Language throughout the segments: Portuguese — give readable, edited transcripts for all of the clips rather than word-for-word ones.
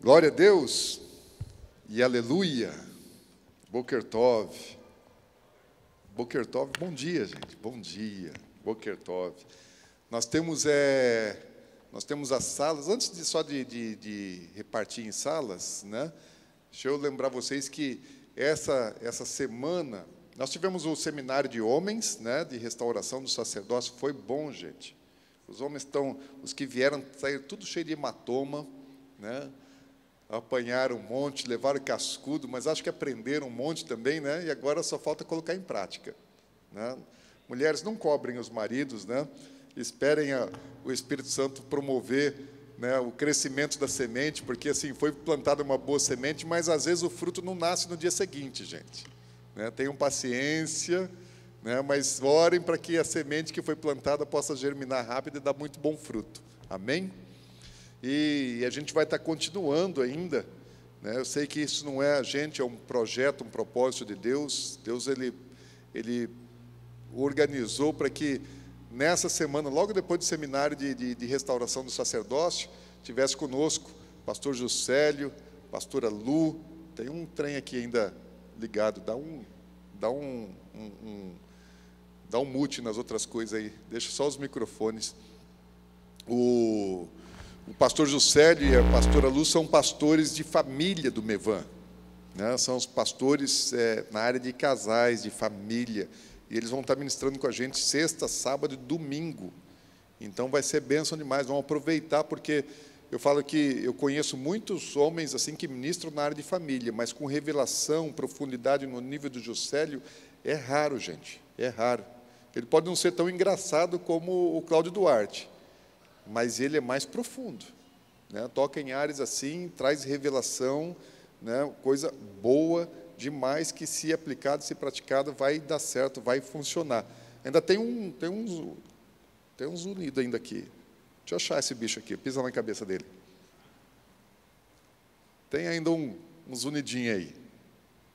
Glória a Deus e aleluia. Boker Tov. Boker Tov, bom dia, gente. Bom dia. Boker Tov. Nós temos as salas, antes de repartir em salas, né? Deixa eu lembrar vocês que essa semana nós tivemos o seminário de homens, né, de restauração do sacerdócio. Foi bom, gente. Os homens os que vieram, saíram tudo cheio de hematoma, né? Apanharam um monte, levaram cascudo, mas acho que aprenderam um monte também, né? E agora só falta colocar em prática, né? Mulheres, não cobrem os maridos, né? Esperem o Espírito Santo promover, né, o crescimento da semente, porque assim foi plantada uma boa semente, mas às vezes o fruto não nasce no dia seguinte, gente, né? Tenham paciência, né? Mas orem para que a semente que foi plantada possa germinar rápido e dar muito bom fruto. Amém? E a gente vai estar continuando ainda, né? Eu sei que isso não é a gente, é um projeto, um propósito de Deus. Deus ele organizou para que nessa semana, logo depois do seminário de restauração do sacerdócio, tivesse conosco o pastor Juscelio, pastora Lu. Tem um trem aqui ainda ligado, dá um mute nas outras coisas aí, deixa só os microfones. O pastor Juscelio e a pastora Lu são pastores de família do Mevan, né? São os pastores na área de casais, de família, e eles vão estar ministrando com a gente sexta, sábado e domingo. Então vai ser bênção demais. Vamos aproveitar, porque eu falo que eu conheço muitos homens assim que ministram na área de família, mas com revelação, profundidade no nível do Juscelio, é raro, gente, é raro. Ele pode não ser tão engraçado como o Cláudio Duarte, mas ele é mais profundo, né? Toca em áreas assim, traz revelação, né? Coisa boa demais, que se aplicada, se praticada, vai dar certo, vai funcionar. Ainda tem uns unidos ainda aqui. Deixa eu achar esse bicho aqui, pisa na cabeça dele. Tem ainda uns unidinhos aí,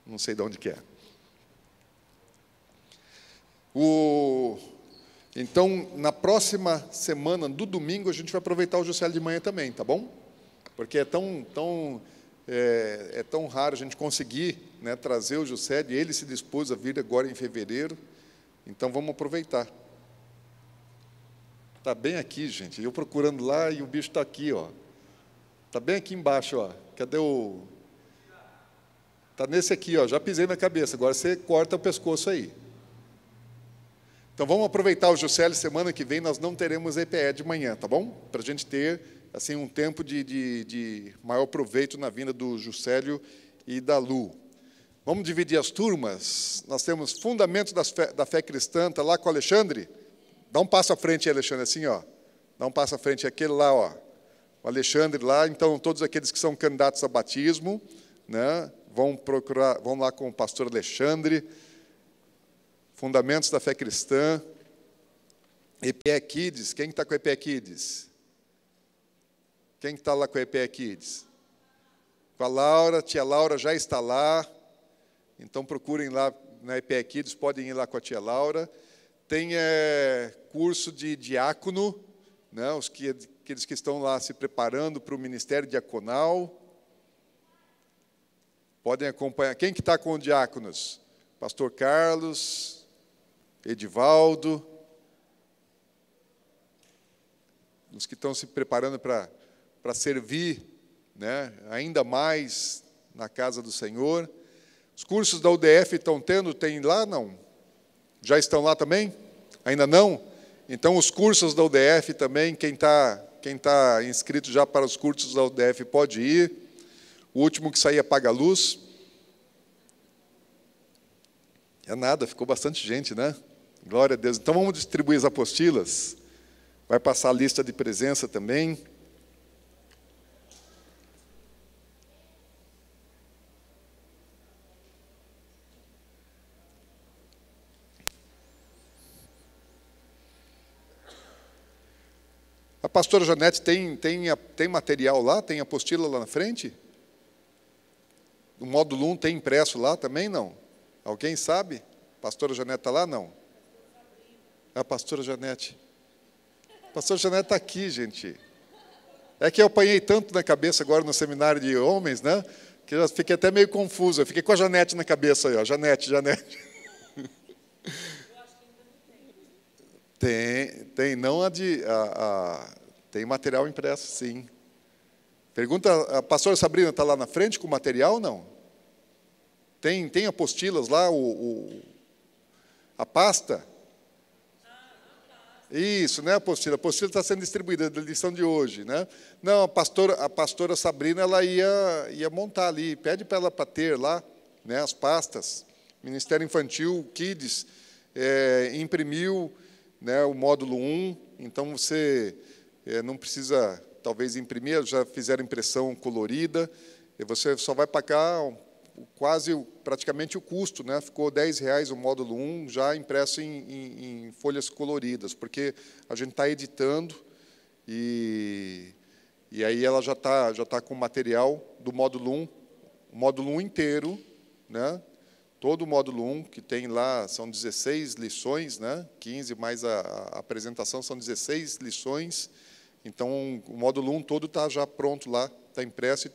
não sei de onde que é. Então, na próxima semana, do domingo, a gente vai aproveitar o Juscelio de manhã também, tá bom? Porque é tão raro a gente conseguir, né, trazer o Juscelio, e ele se dispôs a vir agora em fevereiro, então vamos aproveitar. Está bem aqui, gente, eu procurando lá e o bicho está aqui, ó. Está bem aqui embaixo, ó. Cadê o... Está nesse aqui, ó, já pisei na cabeça, agora você corta o pescoço aí. Então, vamos aproveitar o Juscelio. Semana que vem nós não teremos EPE de manhã, tá bom? Para a gente ter assim, um tempo de maior proveito na vinda do Juscelio e da Lu. Vamos dividir as turmas. Nós temos Fundamentos da Fé Cristã, está lá com o Alexandre. Dá um passo à frente, Alexandre, assim, ó. Dá um passo à frente, aquele lá, ó. O Alexandre lá. Então, todos aqueles que são candidatos a batismo, né, vão lá com o pastor Alexandre. Fundamentos da Fé Cristã, EPE Kids. Quem está com a EPE Kids? Quem está lá com a EPE Kids? Com a Laura, tia Laura já está lá, então procurem lá na EPE Kids, podem ir lá com a tia Laura. Tem curso de diácono, né, aqueles que estão lá se preparando para o ministério diaconal, podem acompanhar. Quem que está com os diáconos? Pastor Carlos, Edivaldo, os que estão se preparando para servir, né, ainda mais na casa do Senhor. Os cursos da UDF estão tendo? Tem lá? Não? Já estão lá também? Ainda não? Então, os cursos da UDF também, quem tá inscrito já para os cursos da UDF pode ir. O último que sair apaga a luz. É nada, ficou bastante gente, né? Glória a Deus. Então, vamos distribuir as apostilas. Vai passar a lista de presença também. A pastora Janete tem material lá? Tem apostila lá na frente? O módulo 1 tem impresso lá também, não? Alguém sabe? A pastora Janete está lá, não? A pastora Janete. A pastora Janete está aqui, gente. É que eu apanhei tanto na cabeça agora no seminário de homens, né? Que eu fiquei até meio confuso. Eu fiquei com a Janete na cabeça aí, ó. Janete. Tem, não tem material impresso, sim. Pergunta, a pastora Sabrina está lá na frente com o material ou não? Tem apostilas lá, a pasta? Isso, né, apostila? A apostila está sendo distribuída da lição de hoje, né? Não, a pastora Sabrina, ela ia montar ali, pede para ela para ter lá, né, as pastas. Ministério Infantil, Kids, imprimiu, né, o módulo 1, então você não precisa, talvez, imprimir, já fizeram impressão colorida, e você só vai pagar praticamente o custo, né? Ficou R$10 o módulo 1, já impresso em folhas coloridas, porque a gente está editando e aí ela já tá com o material do módulo 1, o módulo 1 inteiro, né? Todo o módulo 1, que tem lá, são 16 lições, né? 15 mais a apresentação, são 16 lições. Então, o módulo 1 todo está já pronto lá, está impresso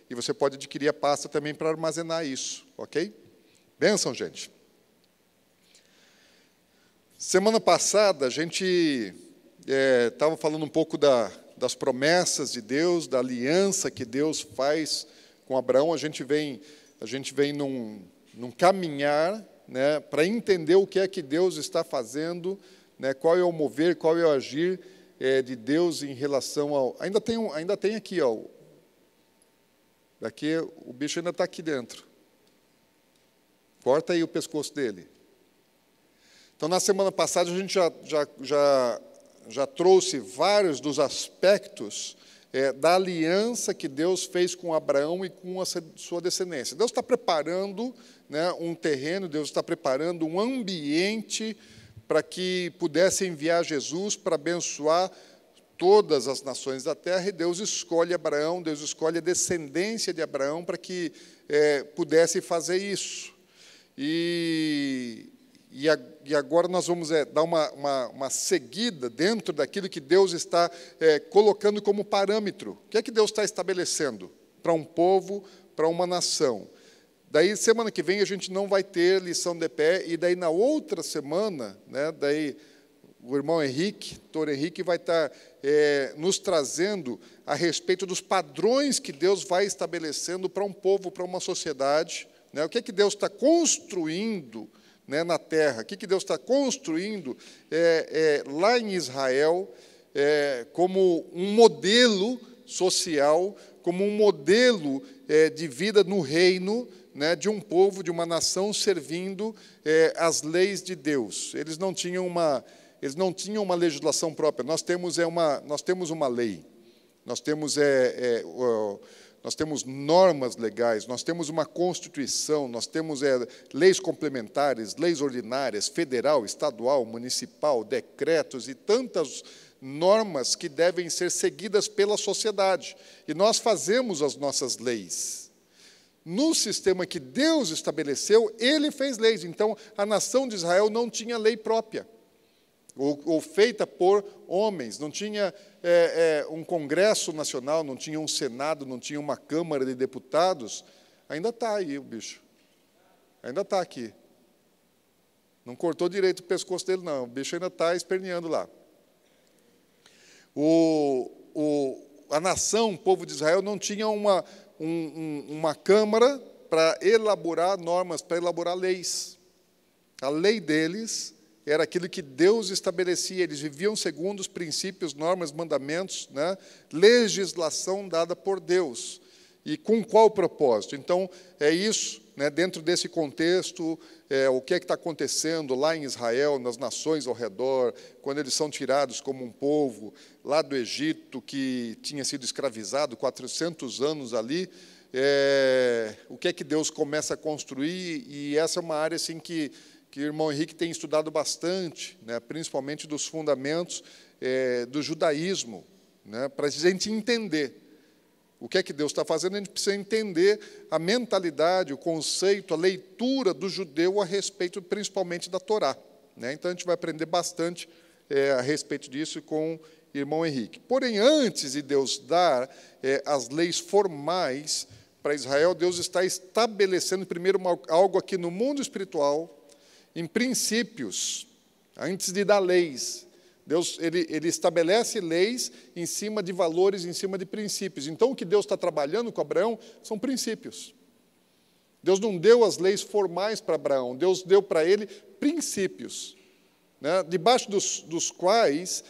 e você pode adquirir a pasta também para armazenar isso, ok? Bênção, gente. Semana passada, a gente estava falando um pouco das promessas de Deus, da aliança que Deus faz com Abraão. A gente vem num caminhar, né, para entender o que é que Deus está fazendo, né, qual é o mover, qual é o agir de Deus em relação ao... Ainda tem aqui, ó. Daqui, o bicho ainda está aqui dentro. Corta aí o pescoço dele. Então, na semana passada, a gente já trouxe vários dos aspectos da aliança que Deus fez com Abraão e com a sua descendência. Deus está preparando, né, um terreno, Deus está preparando um ambiente para que pudesse enviar Jesus para abençoar todas as nações da terra, e Deus escolhe Abraão, Deus escolhe a descendência de Abraão para que pudesse fazer isso. E agora nós vamos dar uma seguida dentro daquilo que Deus está colocando como parâmetro. O que é que Deus está estabelecendo para um povo, para uma nação? Daí, semana que vem, a gente não vai ter lição de pé, e daí, na outra semana, né, daí, o irmão Henrique, doutor Henrique, vai estar nos trazendo a respeito dos padrões que Deus vai estabelecendo para um povo, para uma sociedade, né? O que é que Deus está construindo, né, na terra, o que Deus está construindo lá em Israel, como um modelo social, como um modelo de vida no reino, né, de um povo, de uma nação servindo as leis de Deus. Eles não tinham uma legislação própria. Nós temos uma lei, nós temos normas legais, nós temos uma Constituição, nós temos leis complementares, leis ordinárias, federal, estadual, municipal, decretos e tantas normas que devem ser seguidas pela sociedade. E nós fazemos as nossas leis. No sistema que Deus estabeleceu, Ele fez leis. Então, a nação de Israel não tinha lei própria, ou feita por homens, não tinha um Congresso Nacional, não tinha um Senado, não tinha uma Câmara de Deputados. Ainda está aí o bicho. Ainda está aqui. Não cortou direito o pescoço dele, não. O bicho ainda está esperneando lá. A nação, o povo de Israel, não tinha uma Câmara para elaborar normas, para elaborar leis. A lei deles era aquilo que Deus estabelecia, eles viviam segundo os princípios, normas, mandamentos, né? Legislação dada por Deus. E com qual propósito? Então, é isso, né? Dentro desse contexto, o que é que está acontecendo lá em Israel, nas nações ao redor, quando eles são tirados como um povo, lá do Egito, que tinha sido escravizado 400 anos ali, o que é que Deus começa a construir, e essa é uma área assim, que o irmão Henrique tem estudado bastante, né, principalmente dos fundamentos do judaísmo, né, para a gente entender o que é que Deus está fazendo. A gente precisa entender a mentalidade, o conceito, a leitura do judeu a respeito, principalmente, da Torá, né? Então, a gente vai aprender bastante a respeito disso com irmão Henrique. Porém, antes de Deus dar as leis formais para Israel, Deus está estabelecendo primeiro algo aqui no mundo espiritual, em princípios, antes de dar leis. Deus ele estabelece leis em cima de valores, em cima de princípios. Então, o que Deus está trabalhando com Abraão são princípios. Deus não deu as leis formais para Abraão, Deus deu para ele princípios, né, debaixo dos quais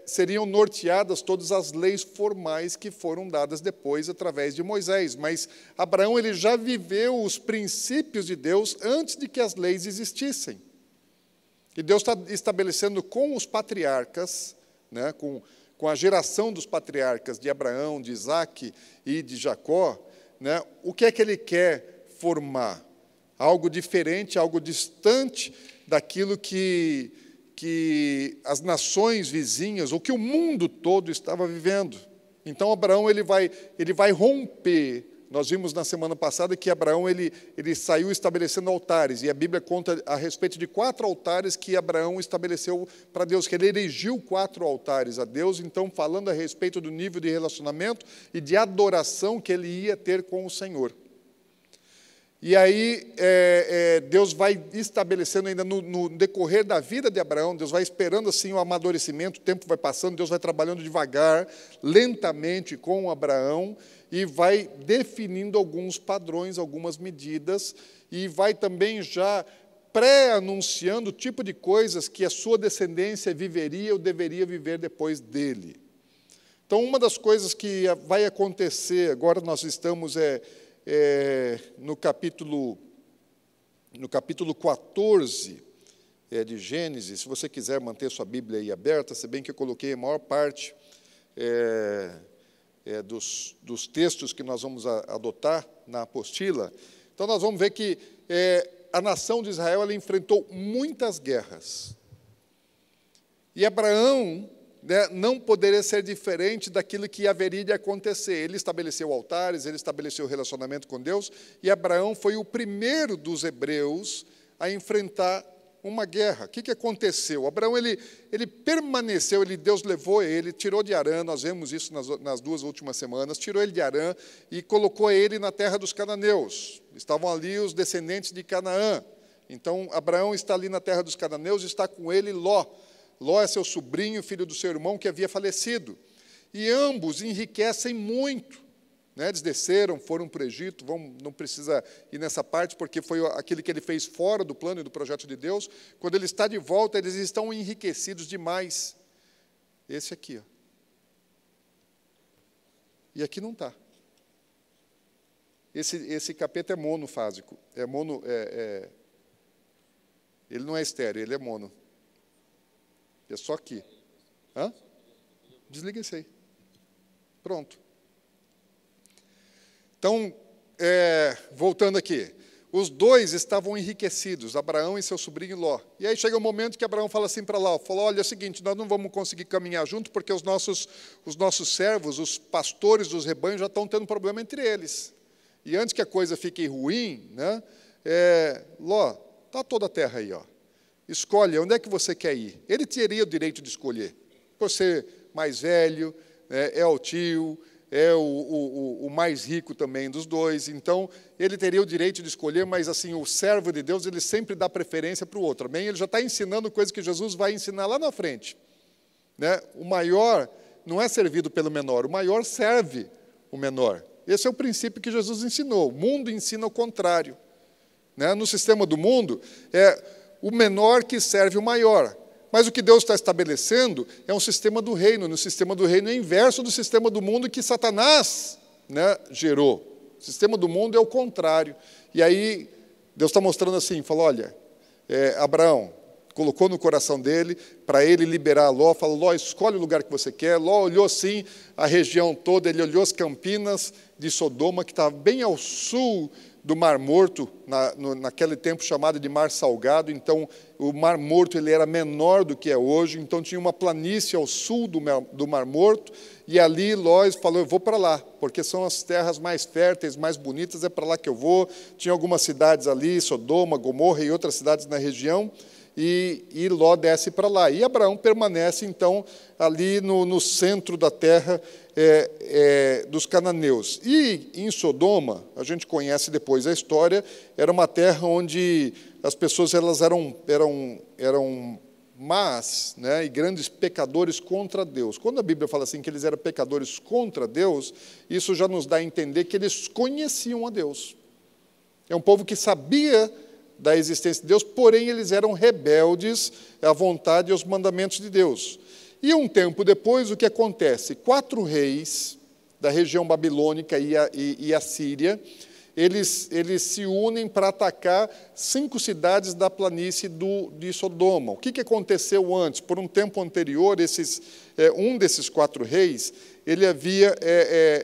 seriam norteadas todas as leis formais que foram dadas depois através de Moisés. Mas Abraão ele já viveu os princípios de Deus antes de que as leis existissem. E Deus está estabelecendo com os patriarcas, né, com a geração dos patriarcas de Abraão, de Isaque e de Jacó, né, o que é que ele quer formar? Algo diferente, algo distante daquilo que as nações vizinhas, ou que o mundo todo estava vivendo. Então, Abraão ele vai romper. Nós vimos na semana passada que Abraão ele saiu estabelecendo altares, e a Bíblia conta a respeito de 4 altares que Abraão estabeleceu para Deus, que ele erigiu 4 altares a Deus, então falando a respeito do nível de relacionamento e de adoração que ele ia ter com o Senhor. E aí Deus vai estabelecendo ainda no decorrer da vida de Abraão, Deus vai esperando assim o amadurecimento, o tempo vai passando, Deus vai trabalhando devagar, lentamente com Abraão, e vai definindo alguns padrões, algumas medidas, e vai também já pré-anunciando o tipo de coisas que a sua descendência viveria ou deveria viver depois dele. Então, uma das coisas que vai acontecer, agora nós estamos no capítulo 14 de Gênesis. Se você quiser manter sua Bíblia aí aberta, se bem que eu coloquei a maior parte dos textos que nós vamos adotar na apostila. Então, nós vamos ver que a nação de Israel ela enfrentou muitas guerras. E Abraão, né, não poderia ser diferente daquilo que haveria de acontecer. Ele estabeleceu altares, ele estabeleceu relacionamento com Deus, e Abraão foi o primeiro dos hebreus a enfrentar uma guerra. O que aconteceu? Abraão ele permaneceu, Deus levou ele, tirou de Harã, nós vemos isso nas 2 últimas semanas, tirou ele de Harã e colocou ele na terra dos cananeus. Estavam ali os descendentes de Canaã. Então, Abraão está ali na terra dos cananeus, está com ele Ló. Ló é seu sobrinho, filho do seu irmão, que havia falecido. E ambos enriquecem muito. Né? Eles desceram, foram para o Egito, não precisa ir nessa parte, porque foi aquilo que ele fez fora do plano e do projeto de Deus. Quando ele está de volta, eles estão enriquecidos demais. Esse aqui. Ó. E aqui não está. Esse capeta é monofásico. Ele não é estéreo, ele é mono. É só aqui. Hã? Desliga isso aí. Pronto. Então, voltando aqui. Os dois estavam enriquecidos, Abraão e seu sobrinho Ló. E aí chega um momento que Abraão fala assim para Ló, falou, olha, é o seguinte, nós não vamos conseguir caminhar junto porque os nossos servos, os pastores dos rebanhos já estão tendo problema entre eles. E antes que a coisa fique ruim, né, Ló, está toda a terra aí, ó. Escolhe, onde é que você quer ir? Ele teria o direito de escolher. Você mais velho, é o tio, é o mais rico também dos dois. Então, ele teria o direito de escolher, mas assim, o servo de Deus, ele sempre dá preferência para o outro. Amém? Ele já está ensinando coisa que Jesus vai ensinar lá na frente. Né? O maior não é servido pelo menor, o maior serve o menor. Esse é o princípio que Jesus ensinou. O mundo ensina o contrário. Né? No sistema do mundo, o menor que serve o maior. Mas o que Deus está estabelecendo é um sistema do reino. No sistema do reino é inverso do sistema do mundo que Satanás, né, gerou. O sistema do mundo é o contrário. E aí, Deus está mostrando assim, falou, olha, Abraão colocou no coração dele, para ele liberar Ló, falou, Ló, escolhe o lugar que você quer. Ló olhou assim a região toda, ele olhou as campinas de Sodoma, que estava bem ao sul do Mar Morto, naquele tempo chamado de Mar Salgado. Então, o Mar Morto ele era menor do que é hoje, então tinha uma planície ao sul do Mar Morto, e ali Ló falou, eu vou para lá, porque são as terras mais férteis, mais bonitas, é para lá que eu vou. Tinha algumas cidades ali, Sodoma, Gomorra e outras cidades na região, e Ló desce para lá. E Abraão permanece, então, ali no centro da terra dos cananeus. E em Sodoma, a gente conhece depois a história, era uma terra onde as pessoas elas eram más, né, e grandes pecadores contra Deus. Quando a Bíblia fala assim que eles eram pecadores contra Deus, isso já nos dá a entender que eles conheciam a Deus. É um povo que sabia da existência de Deus, porém eles eram rebeldes à vontade e aos mandamentos de Deus. E um tempo depois, o que acontece? 4 reis da região babilônica e a Síria, eles se unem para atacar 5 cidades da planície de Sodoma. O que aconteceu antes? Por um tempo anterior, um desses 4 reis, ele havia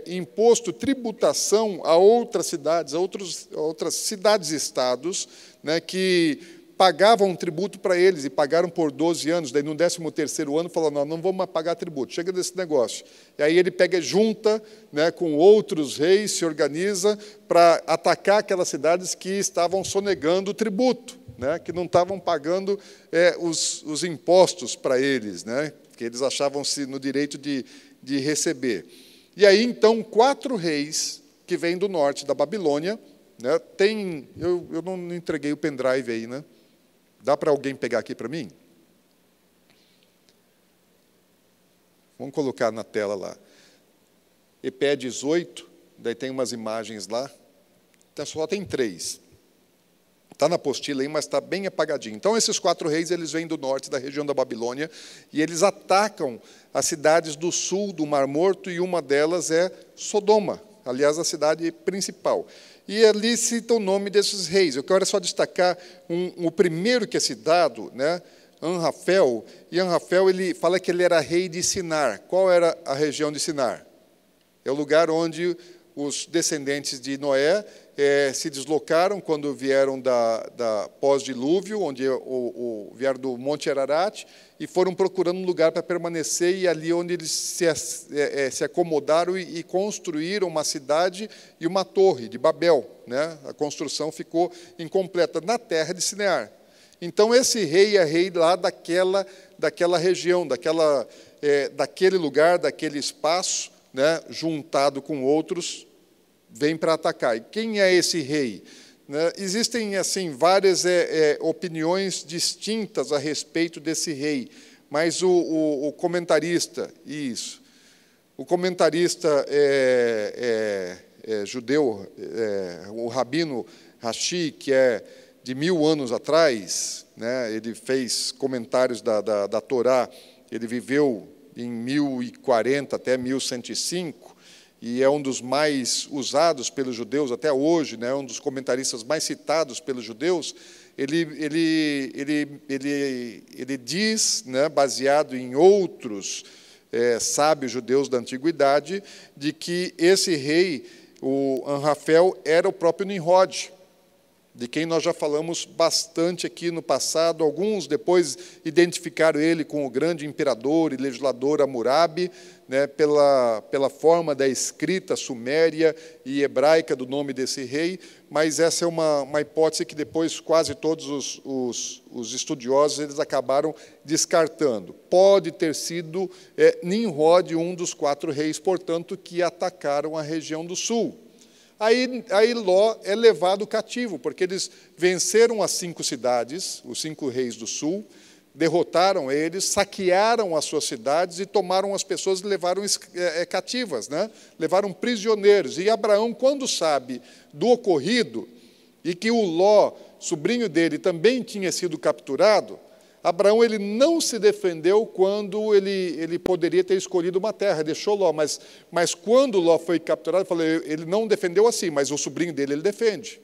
imposto tributação a outras cidades, a outras cidades-estados, né, que pagavam tributo para eles, e pagaram por 12 anos, daí no 13º ano falaram, não vamos mais pagar tributo, chega desse negócio. E aí ele junta, né, com outros reis, se organiza para atacar aquelas cidades que estavam sonegando o tributo, né, que não estavam pagando os impostos para eles, né, que eles achavam-se no direito de receber. E aí, então, 4 reis que vêm do norte da Babilônia, né, eu não entreguei o pendrive aí, né? Dá para alguém pegar aqui para mim? Vamos colocar na tela lá. EP 18, daí tem umas imagens lá. Então, só tem 3. Está na apostila aí, mas está bem apagadinho. Então, esses 4 reis, eles vêm do norte, da região da Babilônia, e eles atacam as cidades do sul do Mar Morto, e uma delas é Sodoma, aliás, a cidade principal. E ali cita o nome desses reis. Eu quero só destacar o primeiro que é citado, né, Anrafel. E Anrafel, ele fala que ele era rei de Sinar. Qual era a região de Sinar? É o lugar onde os descendentes de Noé se deslocaram quando vieram da pós-dilúvio, onde vieram do Monte Ararat, e foram procurando um lugar para permanecer, e ali onde eles se acomodaram e construíram uma cidade e uma torre de Babel, né? A construção ficou incompleta na terra de Sinear. Então, esse rei é rei lá daquela região, daquele lugar, daquele espaço, né, juntado com outros, vem para atacar. E quem é esse rei? Né, existem assim várias opiniões distintas a respeito desse rei, mas o comentarista, o comentarista judeu, o Rabino Rashi, que é de 1000 anos atrás, né, ele fez comentários da Torá, ele viveu em 1040 até 1105, e é um dos mais usados pelos judeus até hoje, né, um dos comentaristas mais citados pelos judeus. Ele diz, né, baseado em outros sábios judeus da antiguidade, de que esse rei, o Anrafel, era o próprio Nimrod, de quem nós já falamos bastante aqui no passado. Alguns depois identificaram ele com o grande imperador e legislador Hammurabi, né, pela forma da escrita suméria e hebraica do nome desse rei, mas essa é uma hipótese que depois quase todos os estudiosos eles acabaram descartando. Pode ter sido Nimrod, um dos 4 reis, portanto, que atacaram a região do sul. Aí Ló é levado cativo, porque eles venceram as 5 cidades, os 5 reis do sul, derrotaram eles, saquearam as suas cidades e tomaram as pessoas e levaram cativas, né? Levaram prisioneiros. E Abraão, quando sabe do ocorrido, e que o Ló, sobrinho dele, também tinha sido capturado, Abraão ele não se defendeu quando ele poderia ter escolhido uma terra, deixou Ló, mas quando Ló foi capturado, ele não defendeu assim, mas o sobrinho dele ele defende.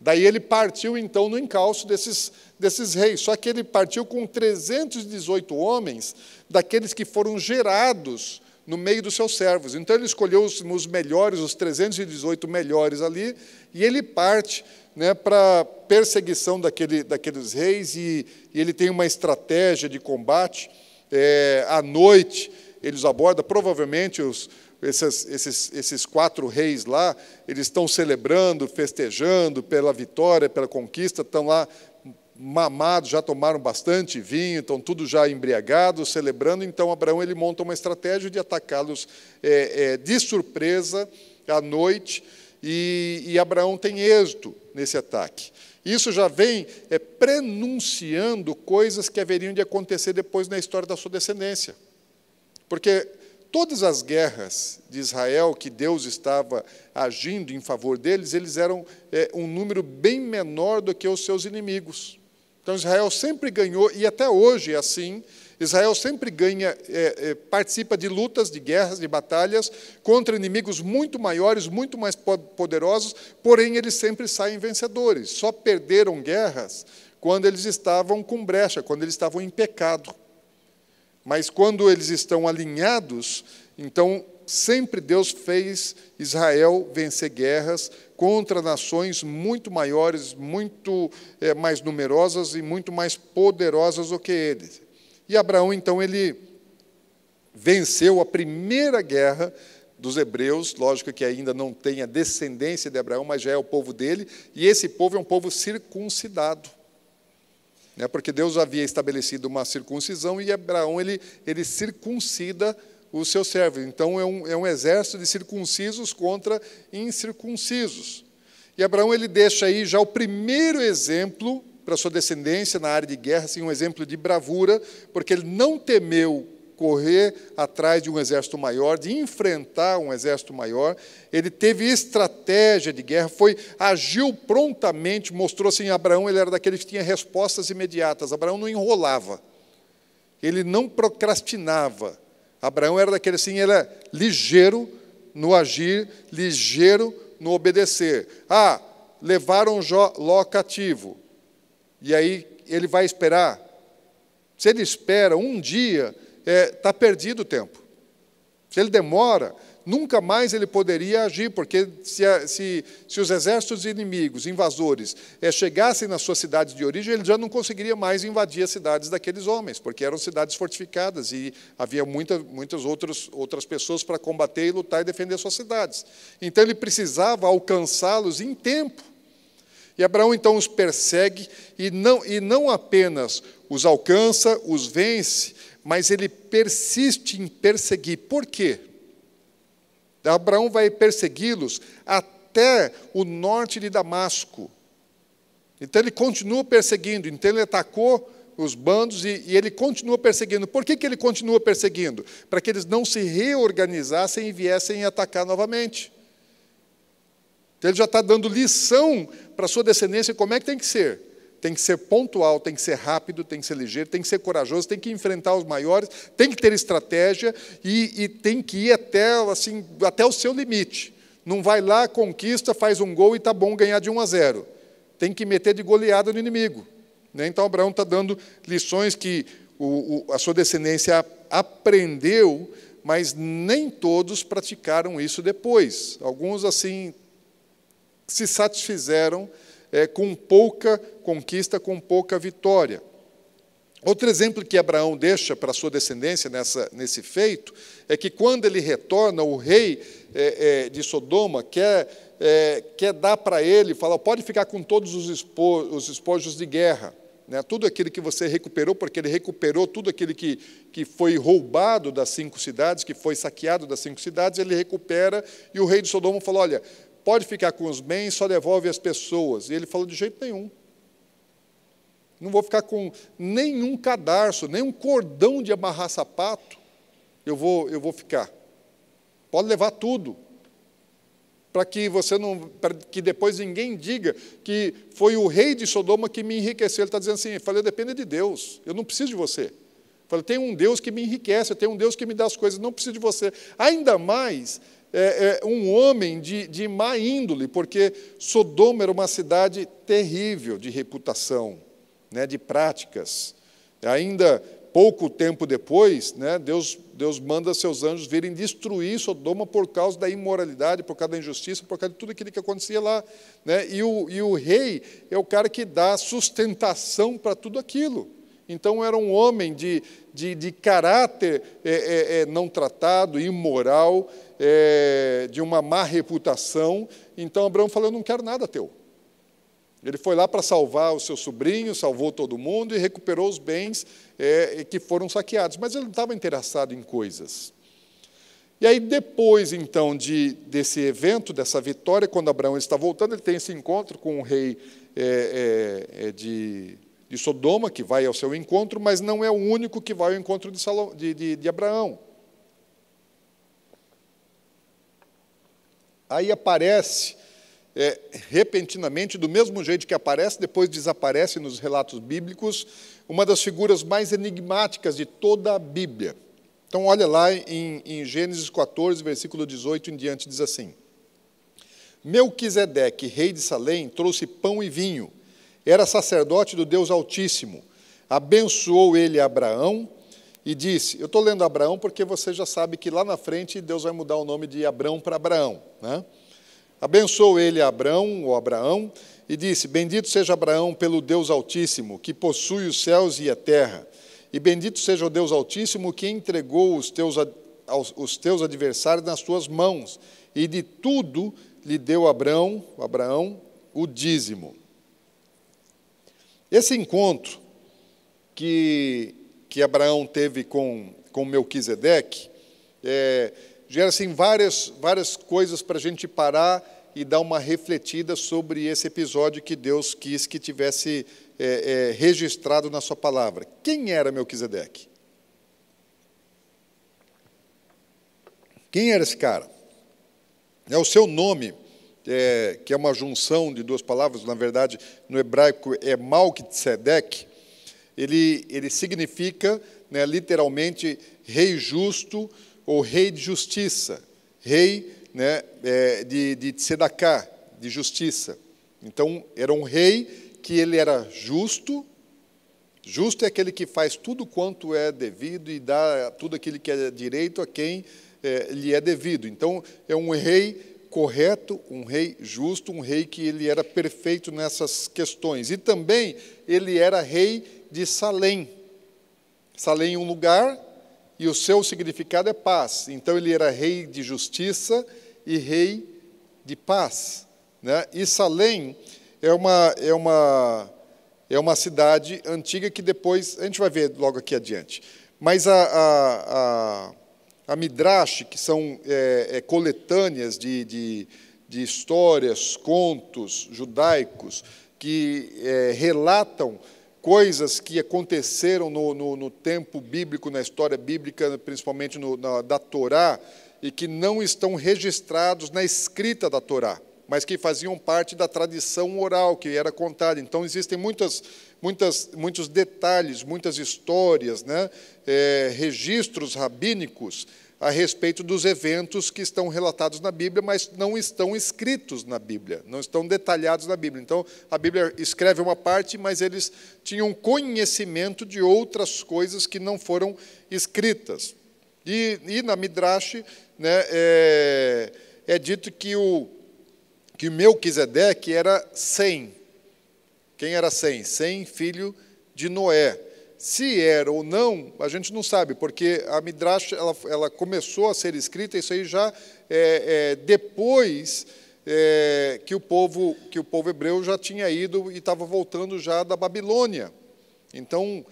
Daí ele partiu, então, no encalço desses reis, só que ele partiu com 318 homens, daqueles que foram gerados no meio dos seus servos. Então, ele escolheu os melhores, os 318 melhores ali, e ele parte, né, para perseguição daqueles reis, e ele tem uma estratégia de combate. À noite, eles abordam, provavelmente esses 4 reis lá, eles estão celebrando, festejando pela vitória, pela conquista, estão lá mamados, já tomaram bastante vinho, estão tudo já embriagados, celebrando. Então, Abraão ele monta uma estratégia de atacá-los de surpresa, à noite, e Abraão tem êxito nesse ataque. Isso já vem prenunciando coisas que haveriam de acontecer depois na história da sua descendência. Porque todas as guerras de Israel que Deus estava agindo em favor deles, eles eram um número bem menor do que os seus inimigos. Então, Israel sempre ganhou, e até hoje é assim, Israel sempre ganha, participa de lutas, de guerras, de batalhas, contra inimigos muito maiores, muito mais poderosos, porém, eles sempre saem vencedores. Só perderam guerras quando eles estavam com brecha, quando eles estavam em pecado. Mas quando eles estão alinhados, então sempre Deus fez Israel vencer guerras contra nações muito maiores, muito mais numerosas e muito mais poderosas do que eles. E Abraão, então, ele venceu a primeira guerra dos hebreus, lógico que ainda não tem a descendência de Abraão, mas já é o povo dele, e esse povo é um povo circuncidado. Porque Deus havia estabelecido uma circuncisão e Abraão ele circuncida os seus servos. Então, é um exército de circuncisos contra incircuncisos. E Abraão ele deixa aí já o primeiro exemplo para a sua descendência na área de guerra, assim, um exemplo de bravura, porque ele não temeu correr atrás de um exército maior, de enfrentar um exército maior. Ele teve estratégia de guerra, agiu prontamente, mostrou assim, Abraão ele era daqueles que tinha respostas imediatas. Abraão não enrolava, ele não procrastinava. Abraão era daquele assim, ele era ligeiro no agir, ligeiro no obedecer. Levaram Ló cativo, e aí ele vai esperar. Se ele espera um dia, está perdido o tempo. Se ele demora, nunca mais ele poderia agir, porque se os exércitos inimigos, invasores, chegassem nas suas cidades de origem, ele já não conseguiria mais invadir as cidades daqueles homens, porque eram cidades fortificadas e havia muitas outras pessoas para combater e lutar e defender suas cidades. Então, ele precisava alcançá-los em tempo. E Abraão, então, os persegue, e não apenas os alcança, os vence, mas ele persiste em perseguir. Por quê? Abraão vai persegui-los até o norte de Damasco. Então, ele continua perseguindo. Então, ele atacou os bandos e ele continua perseguindo. Por que ele continua perseguindo? Para que eles não se reorganizassem e viessem atacar novamente. Então, ele já está dando lição para a sua descendência como é que tem que ser. Tem que ser pontual, tem que ser rápido, tem que ser ligeiro, tem que ser corajoso, tem que enfrentar os maiores, tem que ter estratégia e tem que ir até o seu limite. Não vai lá, conquista, faz um gol e está bom ganhar de 1-0. Tem que meter de goleada no inimigo. Então, Abraão está dando lições que a sua descendência aprendeu, mas nem todos praticaram isso depois. Alguns, assim, se satisfizeram com pouca conquista, com pouca vitória. Outro exemplo que Abraão deixa para a sua descendência nesse feito é que, quando ele retorna, o rei de Sodoma quer dar para ele, fala, pode ficar com todos os espojos de guerra, tudo aquilo que você recuperou, porque ele recuperou tudo aquilo que foi roubado das 5 cidades, que foi saqueado das 5 cidades, ele recupera, e o rei de Sodoma falou, olha, pode ficar com os bens, só devolve as pessoas. E ele falou, de jeito nenhum. Não vou ficar com nenhum cadarço, nem um cordão de amarrar sapato, eu vou ficar. Pode levar tudo. Para que depois ninguém diga que foi o rei de Sodoma que me enriqueceu. Ele está dizendo assim, eu depende de Deus, eu não preciso de você. Tem um Deus que me enriquece, tem um Deus que me dá as coisas, não preciso de você. Ainda mais um homem de má índole, porque Sodoma era uma cidade terrível de reputação, de práticas. Ainda pouco tempo depois, Deus manda seus anjos virem destruir Sodoma por causa da imoralidade, por causa da injustiça, por causa de tudo aquilo que acontecia lá. E o rei é o cara que dá sustentação para tudo aquilo. Então, era um homem de caráter não tratado, imoral, de uma má reputação. Então, Abraão falou, eu não quero nada teu. Ele foi lá para salvar o seu sobrinho, salvou todo mundo e recuperou os bens que foram saqueados. Mas ele não estava interessado em coisas. E aí, depois, então, desse evento, dessa vitória, quando Abraão está voltando, ele tem esse encontro com o rei de Sodoma, que vai ao seu encontro, mas não é o único que vai ao encontro de Abraão. Aí aparece, repentinamente, do mesmo jeito que aparece, depois desaparece nos relatos bíblicos, uma das figuras mais enigmáticas de toda a Bíblia. Então, olha lá em Gênesis 14, versículo 18 em diante, diz assim: Melquisedeque, rei de Salém, trouxe pão e vinho. Era sacerdote do Deus Altíssimo. Abençoou ele Abraão e disse... Eu estou lendo Abraão porque você já sabe que lá na frente Deus vai mudar o nome de Abrão para Abraão, né? Abençoou ele Abraão, e disse: Bendito seja Abraão pelo Deus Altíssimo, que possui os céus e a terra. E bendito seja o Deus Altíssimo, que entregou os teus adversários nas tuas mãos, e de tudo lhe deu Abraão o dízimo. Esse encontro que Abraão teve com Melquisedeque gera assim, várias coisas para a gente parar e dar uma refletida sobre esse episódio que Deus quis que tivesse registrado na sua palavra. Quem era Melquisedeque? Quem era esse cara? O seu nome, que é uma junção de duas palavras, na verdade, no hebraico é Malquisedeque, ele significa, né, literalmente, rei justo ou rei de justiça, rei, né, de tzedakah, de justiça. Então, era um rei que ele era justo. Justo é aquele que faz tudo quanto é devido e dá tudo aquilo que é direito a quem lhe é devido. Então, é um rei correto, um rei justo, um rei que ele era perfeito nessas questões. E também ele era rei de Salém. Salém é um lugar e o seu significado é paz. Então, ele era rei de justiça e rei de paz, né? E Salém é uma cidade antiga que depois, a gente vai ver logo aqui adiante. Mas a Midrash, que são coletâneas de histórias, contos judaicos, que relatam coisas que aconteceram no tempo bíblico, na história bíblica, principalmente da Torá, e que não estão registrados na escrita da Torá, mas que faziam parte da tradição oral que era contada. Então, existem muitos detalhes, muitas histórias, né, registros rabínicos a respeito dos eventos que estão relatados na Bíblia, mas não estão escritos na Bíblia, não estão detalhados na Bíblia. Então, a Bíblia escreve uma parte, mas eles tinham conhecimento de outras coisas que não foram escritas. E na Midrash, né, é dito que o Melquisedeque era Sem. Quem era Sem? Sem, filho de Noé. Se era ou não, a gente não sabe, porque a Midrash ela começou a ser escrita, isso aí já depois que o povo hebreu já tinha ido e estava voltando já da Babilônia. Então,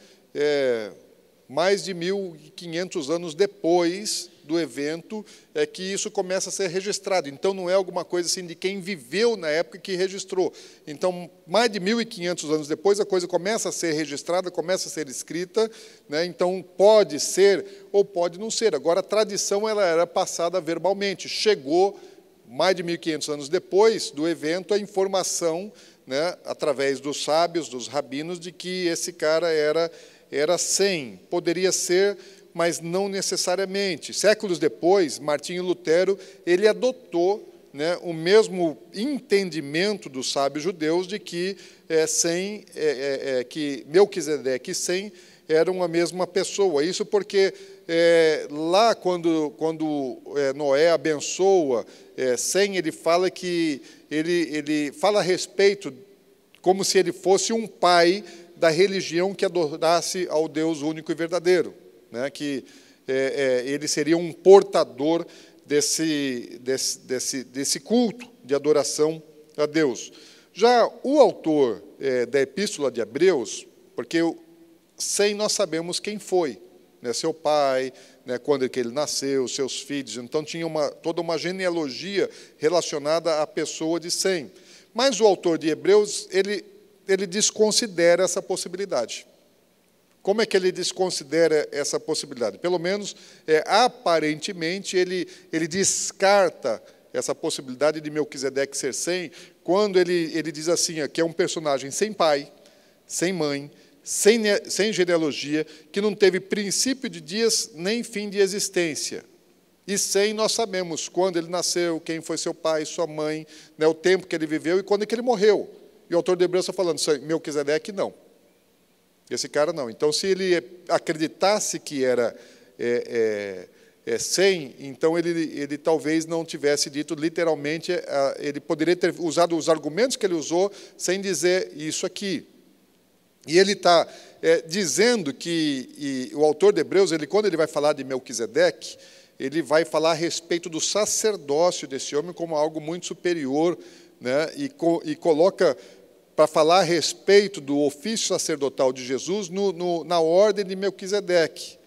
mais de 1.500 anos depois do evento é que isso começa a ser registrado. Então, não é alguma coisa assim de quem viveu na época que registrou. Então, mais de 1.500 anos depois, a coisa começa a ser registrada, começa a ser escrita, né? Então, pode ser ou pode não ser. Agora, a tradição ela era passada verbalmente. Chegou, mais de 1.500 anos depois do evento, a informação, né, através dos sábios, dos rabinos, de que esse cara era Sem. Poderia ser, mas não necessariamente. Séculos depois, Martinho Lutero ele adotou, né, o mesmo entendimento dos sábios judeus de que que Melquisedeque e Sem eram a mesma pessoa. Isso porque lá quando Noé abençoa Sem, ele fala que ele fala a respeito como se ele fosse um pai da religião que adorasse ao Deus único e verdadeiro, né? Que ele seria um portador desse culto de adoração a Deus. Já o autor da Epístola de Hebreus, porque Sem nós sabemos quem foi, né, seu pai, né, quando que ele nasceu, seus filhos, então tinha toda uma genealogia relacionada à pessoa de Sem. Mas o autor de Hebreus, ele desconsidera essa possibilidade. Como é que ele desconsidera essa possibilidade? Pelo menos, aparentemente, ele descarta essa possibilidade de Melquisedeque ser Sem, quando ele diz assim, que é um personagem sem pai, sem mãe, sem genealogia, que não teve princípio de dias nem fim de existência. E Sem nós sabemos quando ele nasceu, quem foi seu pai, sua mãe, né, o tempo que ele viveu e quando que ele morreu. E o autor de Hebreus está falando, Melquisedeque não. Esse cara não. Então, se ele acreditasse que era Sem, então ele talvez não tivesse dito literalmente, ele poderia ter usado os argumentos que ele usou sem dizer isso aqui. E ele está dizendo que o autor de Hebreus, quando ele vai falar de Melquisedeque, ele vai falar a respeito do sacerdócio desse homem como algo muito superior, né, e coloca para falar a respeito do ofício sacerdotal de Jesus na ordem de Melquisedeque.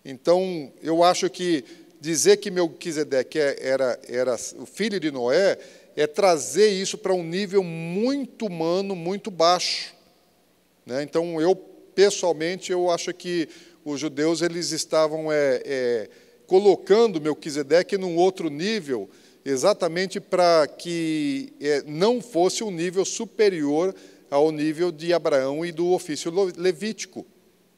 Então, eu acho que dizer que Melquisedeque era o filho de Noé é trazer isso para um nível muito humano, muito baixo. Né? Então, pessoalmente, eu acho que os judeus eles estavam colocando Melquisedeque num outro nível, exatamente para que não fosse um nível superior ao nível de Abraão e do ofício levítico.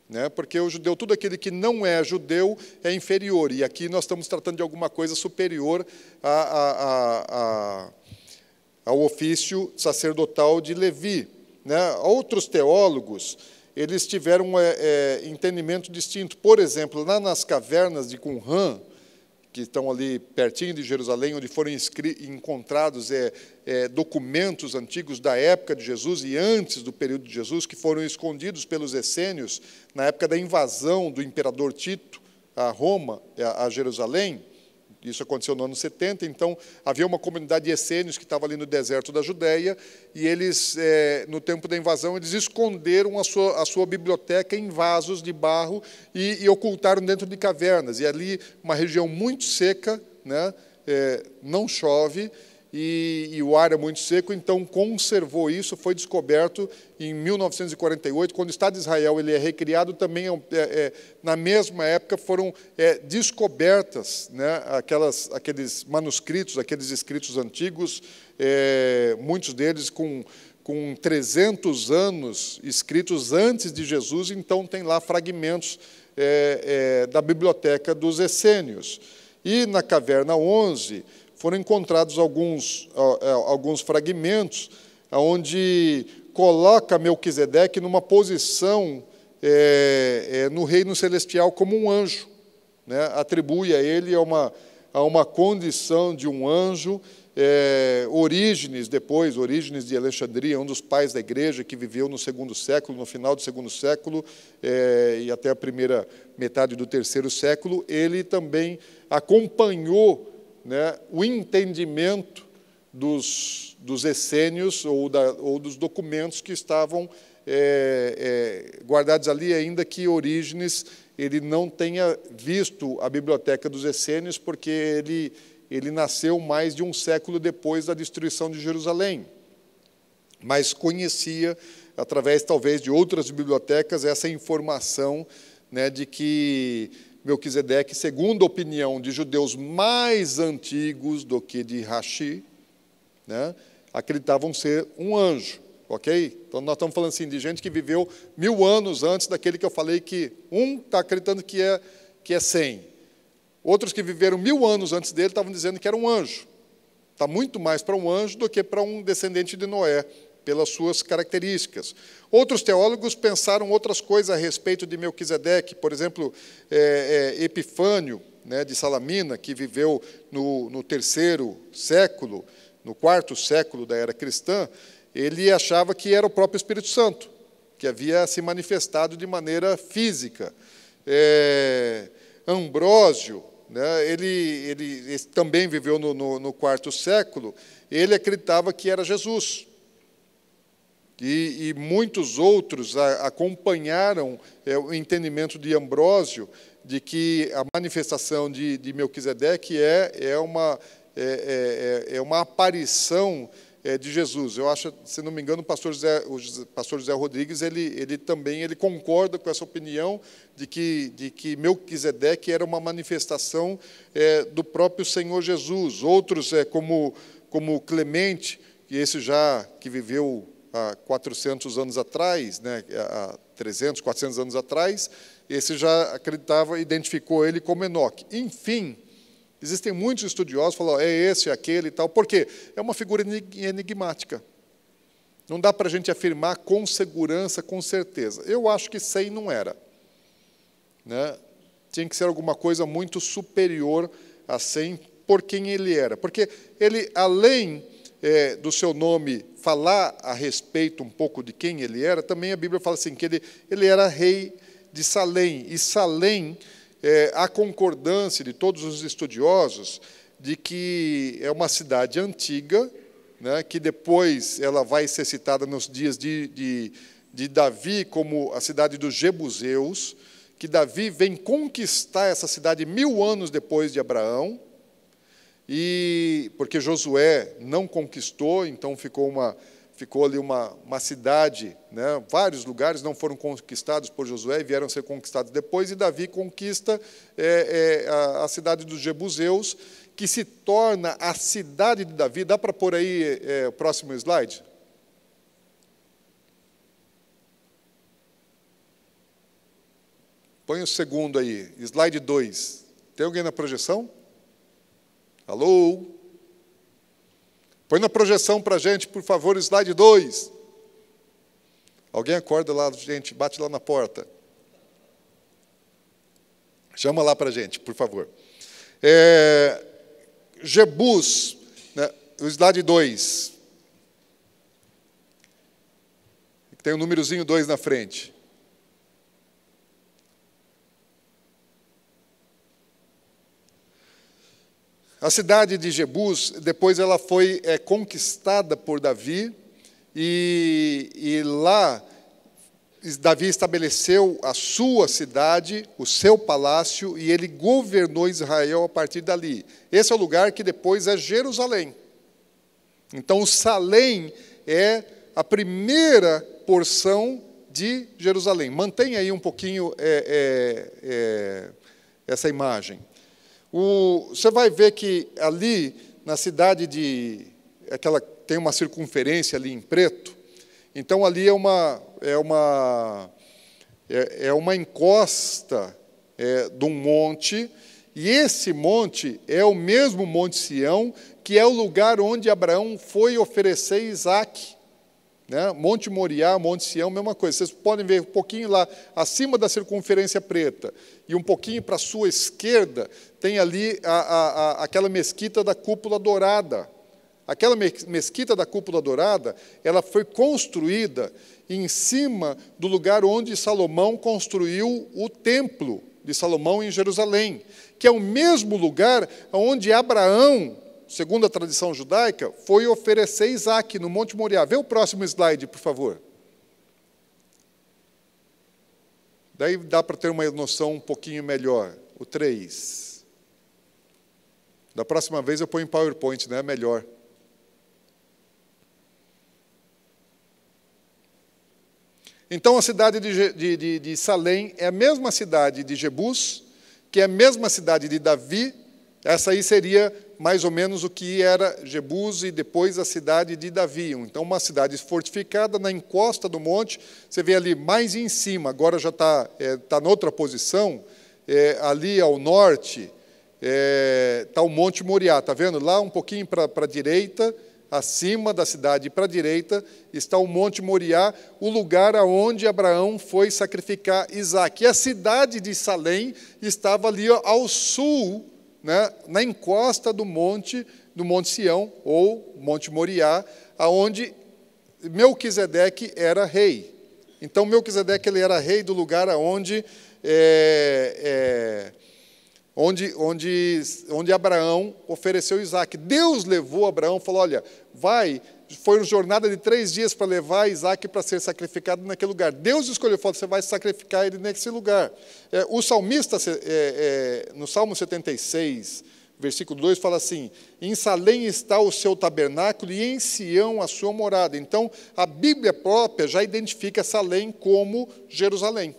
Né? Porque o judeu, tudo aquele que não é judeu, é inferior. E aqui nós estamos tratando de alguma coisa superior ao ofício sacerdotal de Levi. Né? Outros teólogos, eles tiveram entendimento distinto. Por exemplo, lá nas cavernas de Qumran, que estão ali pertinho de Jerusalém, onde foram encontrados documentos antigos da época de Jesus e antes do período de Jesus, que foram escondidos pelos essênios na época da invasão do imperador Tito a Roma, a Jerusalém. Isso aconteceu no ano 70, então havia uma comunidade de essênios que estava ali no deserto da Judéia, e eles, no tempo da invasão, eles esconderam a sua biblioteca em vasos de barro e ocultaram dentro de cavernas. E ali, uma região muito seca, né, não chove, e o ar é muito seco, então conservou isso, foi descoberto em 1948, quando o Estado de Israel ele é recriado, também na mesma época foram descobertas, né, aqueles manuscritos, aqueles escritos antigos, muitos deles com 300 anos escritos antes de Jesus, então tem lá fragmentos da biblioteca dos essênios. E na caverna 11, foram encontrados alguns fragmentos onde coloca Melquisedeque numa posição no reino celestial como um anjo, né? Atribui a ele a uma condição de um anjo. Orígenes de Alexandria, um dos pais da igreja que viveu no segundo século, no final do segundo século e até a primeira metade do terceiro século, ele também acompanhou, né, o entendimento dos essênios ou dos documentos que estavam guardados ali, ainda que Orígenes ele não tenha visto a biblioteca dos essênios, porque ele nasceu mais de um século depois da destruição de Jerusalém, mas conhecia, através talvez de outras bibliotecas, essa informação, né, de que Melquisedeque, segundo a opinião de judeus mais antigos do que de Rashi, né, acreditavam ser um anjo, ok? Então, nós estamos falando assim, de gente que viveu 1000 anos antes daquele que eu falei que está acreditando que é 100. Outros que viveram 1000 anos antes dele estavam dizendo que era um anjo. Está muito mais para um anjo do que para um descendente de Noé, pelas suas características. Outros teólogos pensaram outras coisas a respeito de Melquisedeque. Por exemplo, Epifânio, né, de Salamina, que viveu no terceiro século, no quarto século da era cristã, ele achava que era o próprio Espírito Santo, que havia se manifestado de maneira física. Ambrósio, né, ele também viveu no quarto século, ele acreditava que era Jesus. E muitos outros acompanharam o entendimento de Ambrósio de que a manifestação de Melquisedeque é uma aparição de Jesus. Eu acho, se não me engano, o pastor José Rodrigues, ele também concorda com essa opinião de que Melquisedeque era uma manifestação do próprio Senhor Jesus. Outros, como Clemente, que viveu há 400 anos atrás, né, há 300, 400 anos atrás, esse já acreditava, identificou ele como Enoque. Enfim, existem muitos estudiosos que falam, é esse, é aquele e tal. Por quê? É uma figura enigmática. Não dá para a gente afirmar com segurança, com certeza. Eu acho que 100 não era. Né? Tinha que ser alguma coisa muito superior a 100 por quem ele era. Porque ele, além do seu nome falar a respeito um pouco de quem ele era, também a Bíblia fala assim, que ele era rei de Salém. E Salém, há concordância de todos os estudiosos de que é uma cidade antiga, né, que depois ela vai ser citada nos dias de Davi como a cidade dos Jebuseus, que Davi vem conquistar essa cidade 1000 anos depois de Abraão, porque Josué não conquistou, então ficou ali uma cidade, né, vários lugares não foram conquistados por Josué e vieram a ser conquistados depois, e Davi conquista a cidade dos Jebuseus, que se torna a cidade de Davi. Dá para pôr aí o próximo slide? Põe o segundo aí, slide 2. Tem alguém na projeção? Alô? Põe na projeção para a gente, por favor, slide 2. Alguém acorda lá, gente, bate lá na porta. Chama lá para a gente, por favor. Jebus, né, o slide 2. Tem o númerozinho 2 na frente. A cidade de Jebus, depois ela foi conquistada por Davi, e lá Davi estabeleceu a sua cidade, o seu palácio, e ele governou Israel a partir dali. Esse é o lugar que depois é Jerusalém. Então, Salém é a primeira porção de Jerusalém. Mantenha aí um pouquinho essa imagem. Você vai ver que ali, na cidade tem uma circunferência ali em preto, então ali é uma encosta de um monte, e esse monte é o mesmo Monte Sião, que é o lugar onde Abraão foi oferecer Isaque. Né? Monte Moriá, Monte Sião, mesma coisa. Vocês podem ver um pouquinho lá, acima da circunferência preta, e um pouquinho para a sua esquerda, tem ali aquela mesquita da Cúpula Dourada. Aquela mesquita da Cúpula Dourada, ela foi construída em cima do lugar onde Salomão construiu o Templo de Salomão em Jerusalém, que é o mesmo lugar onde Abraão, segundo a tradição judaica, foi oferecer Isaque no Monte Moriá. Vê o próximo slide, por favor. Daí dá para ter uma noção um pouquinho melhor. O 3. Da próxima vez eu ponho em PowerPoint, né? Melhor. Então, a cidade de Salém é a mesma cidade de Jebus, que é a mesma cidade de Davi. Essa aí seria mais ou menos o que era Jebus e depois a cidade de Davi. Então, uma cidade fortificada na encosta do monte. Você vê ali mais em cima, agora já está noutra posição, ali ao norte, está o Monte Moriá. Está vendo? Lá um pouquinho para a direita, acima da cidade para a direita, está o Monte Moriá, o lugar aonde Abraão foi sacrificar Isaque. E a cidade de Salém estava ali ao sul, né, na encosta do Monte Sião, ou Monte Moriá, aonde Melquisedeque era rei. Então, Melquisedeque ele era rei do lugar aonde onde Abraão ofereceu Isaac. Deus levou Abraão, falou, olha, vai, foi uma jornada de 3 dias para levar Isaac para ser sacrificado naquele lugar. Deus escolheu, falou, você vai sacrificar ele nesse lugar. O salmista, no Salmo 76, versículo 2, fala assim, em Salém está o seu tabernáculo e em Sião a sua morada. Então, a Bíblia própria já identifica Salém como Jerusalém.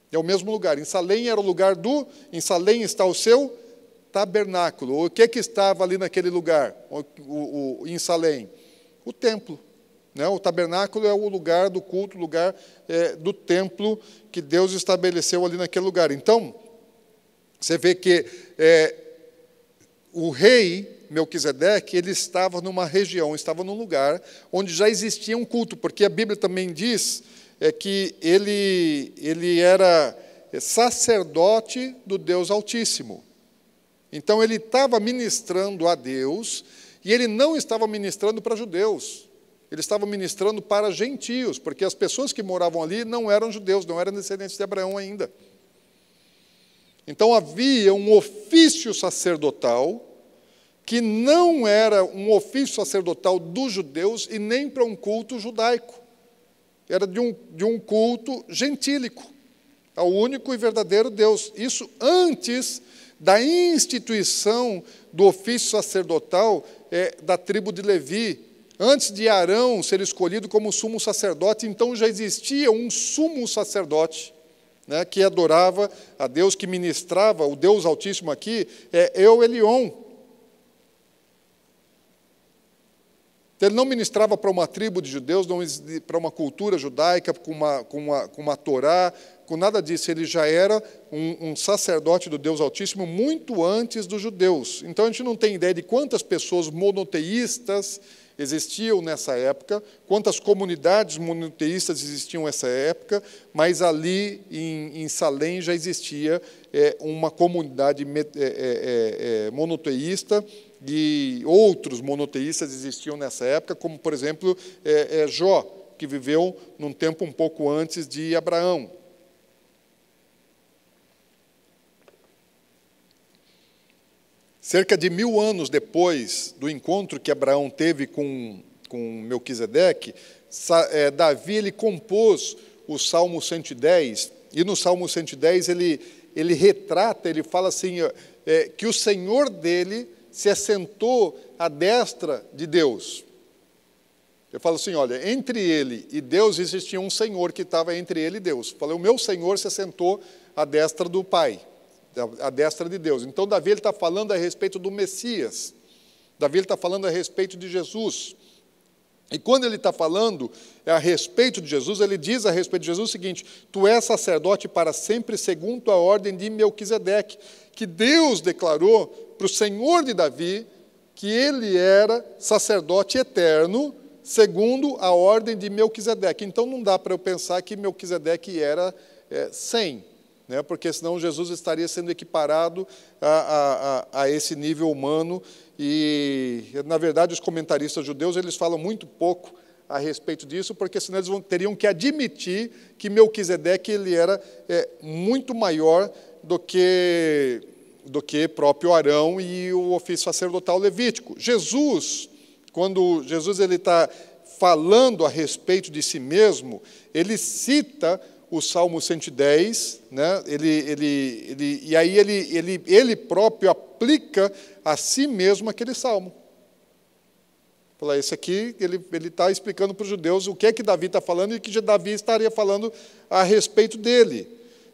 É o mesmo lugar. Em Salém era o lugar em Salém está o seu tabernáculo. O que estava ali naquele lugar, em Salém? O templo. Né? O tabernáculo é o lugar do culto, o lugar do templo que Deus estabeleceu ali naquele lugar. Então, você vê que o rei Melquisedeque, ele estava numa região, estava num lugar onde já existia um culto, porque a Bíblia também diz que ele era sacerdote do Deus Altíssimo. Então, ele estava ministrando a Deus, e ele não estava ministrando para judeus, ele estava ministrando para gentios, porque as pessoas que moravam ali não eram judeus, não eram descendentes de Abraão ainda. Então, havia um ofício sacerdotal, que não era um ofício sacerdotal dos judeus, e nem para um culto judaico. Era de um culto gentílico, ao único e verdadeiro Deus. Isso antes da instituição do ofício sacerdotal da tribo de Levi. Antes de Arão ser escolhido como sumo sacerdote, então já existia um sumo sacerdote, né, que adorava a Deus, que ministrava, o Deus Altíssimo aqui, El Elyon. Ele não ministrava para uma tribo de judeus, não para uma cultura judaica, com uma Torá, com nada disso. Ele já era um sacerdote do Deus Altíssimo muito antes dos judeus. Então, a gente não tem ideia de quantas pessoas monoteístas existiam nessa época, quantas comunidades monoteístas existiam nessa época, mas ali em Salém já existia uma comunidade monoteísta, e outros monoteístas existiam nessa época, como, por exemplo, Jó, que viveu num tempo um pouco antes de Abraão. Cerca de 1000 anos depois do encontro que Abraão teve com Melquisedeque, Davi ele compôs o Salmo 110, e no Salmo 110 ele retrata, ele fala assim, que o Senhor dele se assentou à destra de Deus. Eu falo assim, olha, entre ele e Deus existia um Senhor que estava entre ele e Deus. Eu falei, o meu Senhor se assentou à destra do Pai, à destra de Deus. Então, Davi está falando a respeito do Messias. Davi está falando a respeito de Jesus. E quando ele está falando a respeito de Jesus, ele diz a respeito de Jesus o seguinte, tu és sacerdote para sempre, segundo a ordem de Melquisedeque, que Deus declarou para o Senhor de Davi, que ele era sacerdote eterno, segundo a ordem de Melquisedeque. Então, não dá para eu pensar que Melquisedeque era 100, né? Porque senão Jesus estaria sendo equiparado a esse nível humano, e, na verdade, os comentaristas judeus eles falam muito pouco a respeito disso, porque senão eles teriam que admitir que Melquisedeque ele era muito maior do que próprio Arão e o ofício sacerdotal levítico. Jesus, quando Jesus está falando a respeito de si mesmo, ele cita o Salmo 110, né? E aí ele próprio aplica a si mesmo aquele salmo. Fala, esse aqui, ele está explicando para os judeus o que é que Davi está falando e que Davi estaria falando a respeito dele.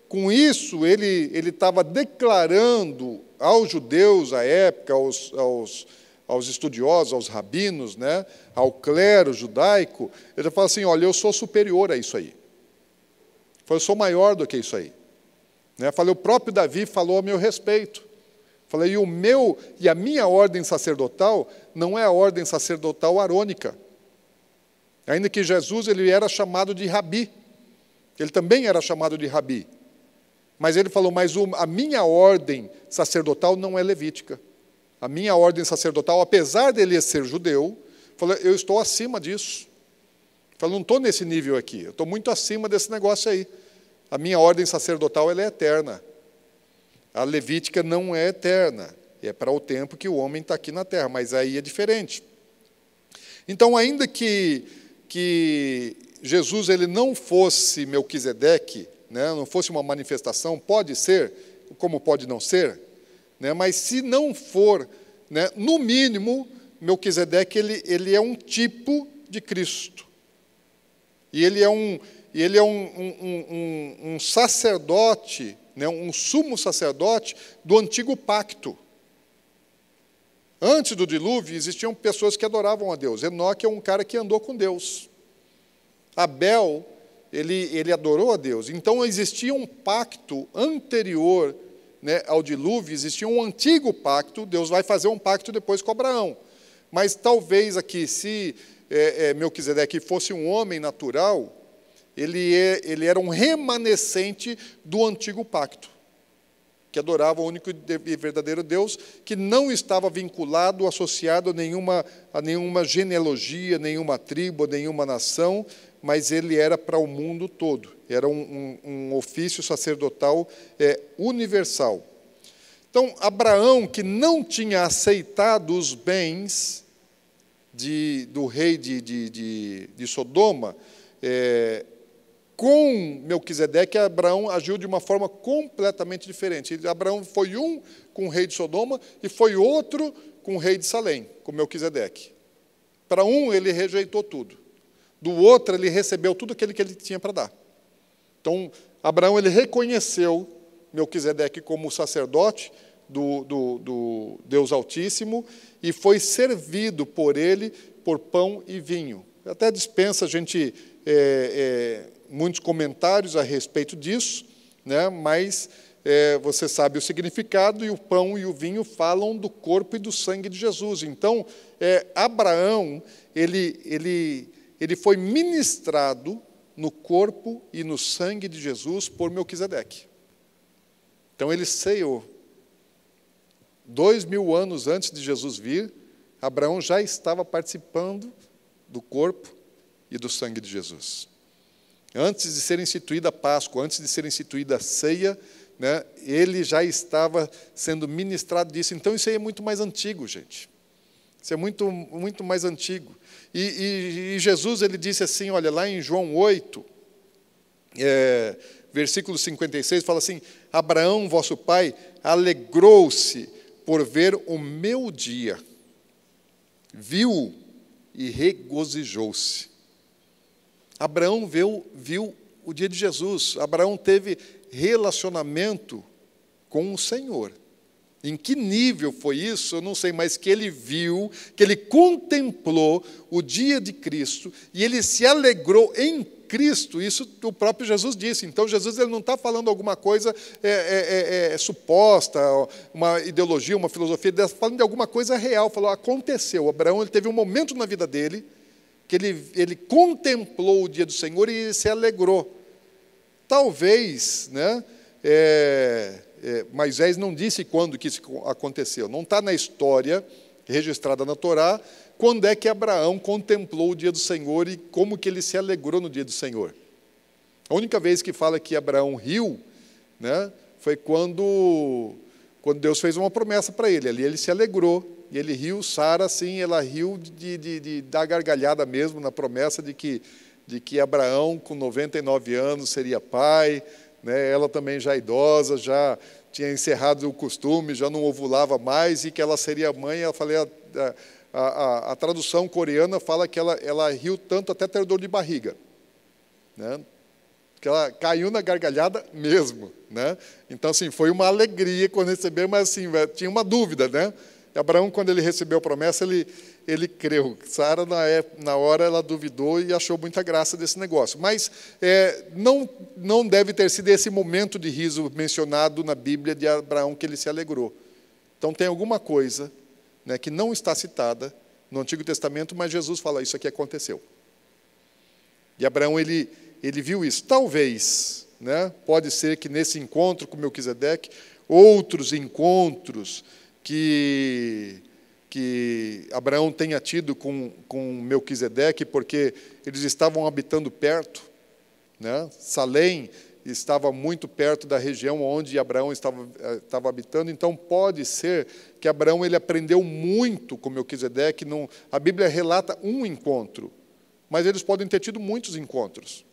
Com isso, ele estava declarando aos judeus à época, aos estudiosos, aos rabinos, né, ao clero judaico, ele fala assim, olha, eu sou superior a isso aí. Eu sou maior do que isso aí. Né? Falei, o próprio Davi falou a meu respeito. Falei, e a minha ordem sacerdotal não é a ordem sacerdotal arônica. Ainda que Jesus ele era chamado de rabi. Ele também era chamado de rabi. Mas ele falou, mas a minha ordem sacerdotal não é levítica. A minha ordem sacerdotal, apesar dele ser judeu, falou, eu estou acima disso. Falou, não estou nesse nível aqui, eu estou muito acima desse negócio aí. A minha ordem sacerdotal ela é eterna. A levítica não é eterna, é para o tempo que o homem está aqui na terra, mas aí é diferente. Então, ainda que Jesus ele não fosse Melquisedeque, né, não fosse uma manifestação, pode ser, como pode não ser, né, mas se não for, né, no mínimo, Melquisedeque ele é um tipo de Cristo. E ele é um sacerdote, né, um sumo sacerdote do antigo pacto. Antes do dilúvio, existiam pessoas que adoravam a Deus. Enoque é um cara que andou com Deus. Abel, ele adorou a Deus. Então, existia um pacto anterior, né, ao dilúvio, existia um antigo pacto. Deus vai fazer um pacto depois com Abraão. Mas talvez aqui, se Melquisedeque fosse um homem natural, ele era um remanescente do antigo pacto, que adorava o único e verdadeiro Deus, que não estava vinculado, associado a nenhuma genealogia, nenhuma tribo, nenhuma nação, mas ele era para o mundo todo. Era um ofício sacerdotal universal. Então, Abraão, que não tinha aceitado os bens do rei de Sodoma, com Melquisedeque, Abraão agiu de uma forma completamente diferente. Abraão foi um com o rei de Sodoma e foi outro com o rei de Salém, com Melquisedeque. Para um, ele rejeitou tudo. Do outro, ele recebeu tudo aquilo que ele tinha para dar. Então, Abraão ele reconheceu Melquisedeque como sacerdote do Deus Altíssimo e foi servido por ele por pão e vinho. Até dispensa a gente muitos comentários a respeito disso, né? Mas você sabe o significado, e o pão e o vinho falam do corpo e do sangue de Jesus. Então, Abraão, ele foi ministrado no corpo e no sangue de Jesus por Melquisedeque. Então, ele ceiou. 2000 anos antes de Jesus vir, Abraão já estava participando do corpo e do sangue de Jesus. Antes de ser instituída a Páscoa, antes de ser instituída a ceia, né, ele já estava sendo ministrado disso. Então, isso aí é muito mais antigo, gente. Isso é muito, muito mais antigo. E Jesus, ele disse assim, olha, lá em João 8, versículo 56, fala assim, Abraão, vosso pai, alegrou-se por ver o meu dia, viu e regozijou-se. Abraão viu o dia de Jesus. Abraão teve relacionamento com o Senhor. Em que nível foi isso? Eu não sei, mas que ele viu, que ele contemplou o dia de Cristo e ele se alegrou em Cristo. Isso o próprio Jesus disse. Então, Jesus ele não está falando alguma coisa suposta, uma ideologia, uma filosofia, ele está falando de alguma coisa real. Falou, aconteceu. Abraão ele teve um momento na vida dele que ele contemplou o dia do Senhor e ele se alegrou. Talvez, né, Moisés não disse quando que isso aconteceu. Não está na história registrada na Torá quando é que Abraão contemplou o dia do Senhor e como que ele se alegrou no dia do Senhor. A única vez que fala que Abraão riu, né, foi quando Deus fez uma promessa para ele. Ali ele se alegrou. E ele riu, Sara, assim, ela riu de dar gargalhada mesmo na promessa de que Abraão, com 99 anos, seria pai, né? Ela também já idosa, já tinha encerrado o costume, já não ovulava mais, e que ela seria mãe. Eu falei, a tradução coreana fala que ela riu tanto até ter dor de barriga, né? Que ela caiu na gargalhada mesmo, né? Então, assim, foi uma alegria quando recebeu, mas assim, tinha uma dúvida, né? Abraão, quando ele recebeu a promessa, ele creu. Sara, na hora, ela duvidou e achou muita graça desse negócio. Mas não deve ter sido esse momento de riso mencionado na Bíblia de Abraão que ele se alegrou. Então, tem alguma coisa, né, que não está citada no Antigo Testamento, mas Jesus fala, isso aqui aconteceu. E Abraão, ele viu isso. Talvez, né, pode ser que nesse encontro com Melquisedeque, outros encontros que Abraão tenha tido com Melquisedeque, porque eles estavam habitando perto, né? Salém estava muito perto da região onde Abraão estava habitando, então pode ser que Abraão ele aprendeu muito com Melquisedeque. A Bíblia relata um encontro, mas eles podem ter tido muitos encontros.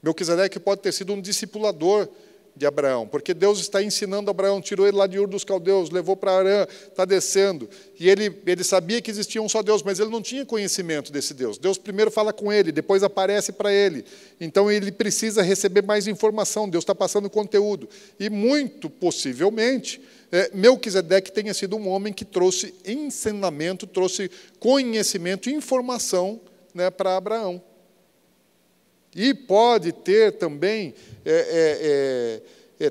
Melquisedeque pode ter sido um discipulador de Abraão, porque Deus está ensinando Abraão, tirou ele lá de Ur dos Caldeus, levou para Arã, está descendo, e ele sabia que existia um só Deus, mas ele não tinha conhecimento desse Deus. Deus primeiro fala com ele, depois aparece para ele, então ele precisa receber mais informação, Deus está passando conteúdo, e muito possivelmente, Melquisedeque tenha sido um homem que trouxe ensinamento, trouxe conhecimento, informação, né, para Abraão. E pode ter também,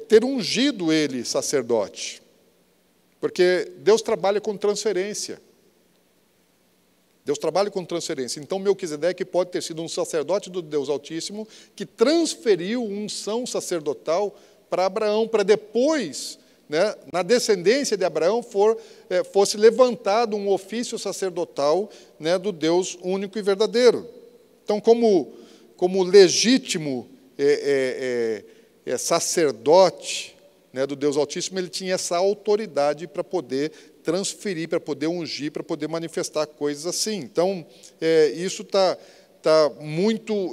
ter ungido ele sacerdote. Porque Deus trabalha com transferência. Deus trabalha com transferência. Então, Melquisedeque pode ter sido um sacerdote do Deus Altíssimo que transferiu unção sacerdotal para Abraão, para depois, né, na descendência de Abraão, fosse levantado um ofício sacerdotal, né, do Deus único e verdadeiro. Então, como legítimo sacerdote, né, do Deus Altíssimo, ele tinha essa autoridade para poder transferir, para poder ungir, para poder manifestar coisas assim. Então, isso está muito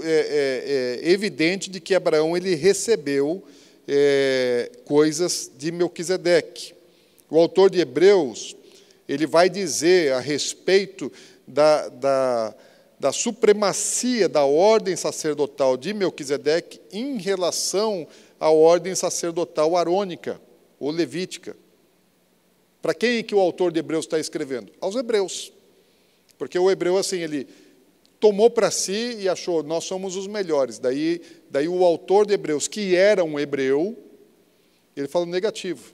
evidente de que Abraão ele recebeu coisas de Melquisedeque. O autor de Hebreus ele vai dizer a respeito da supremacia da ordem sacerdotal de Melquisedeque em relação à ordem sacerdotal arônica ou levítica. Para quem é que o autor de Hebreus está escrevendo? Aos hebreus. Porque o hebreu, assim, ele tomou para si e achou, nós somos os melhores. Daí o autor de Hebreus, que era um hebreu, ele fala negativo.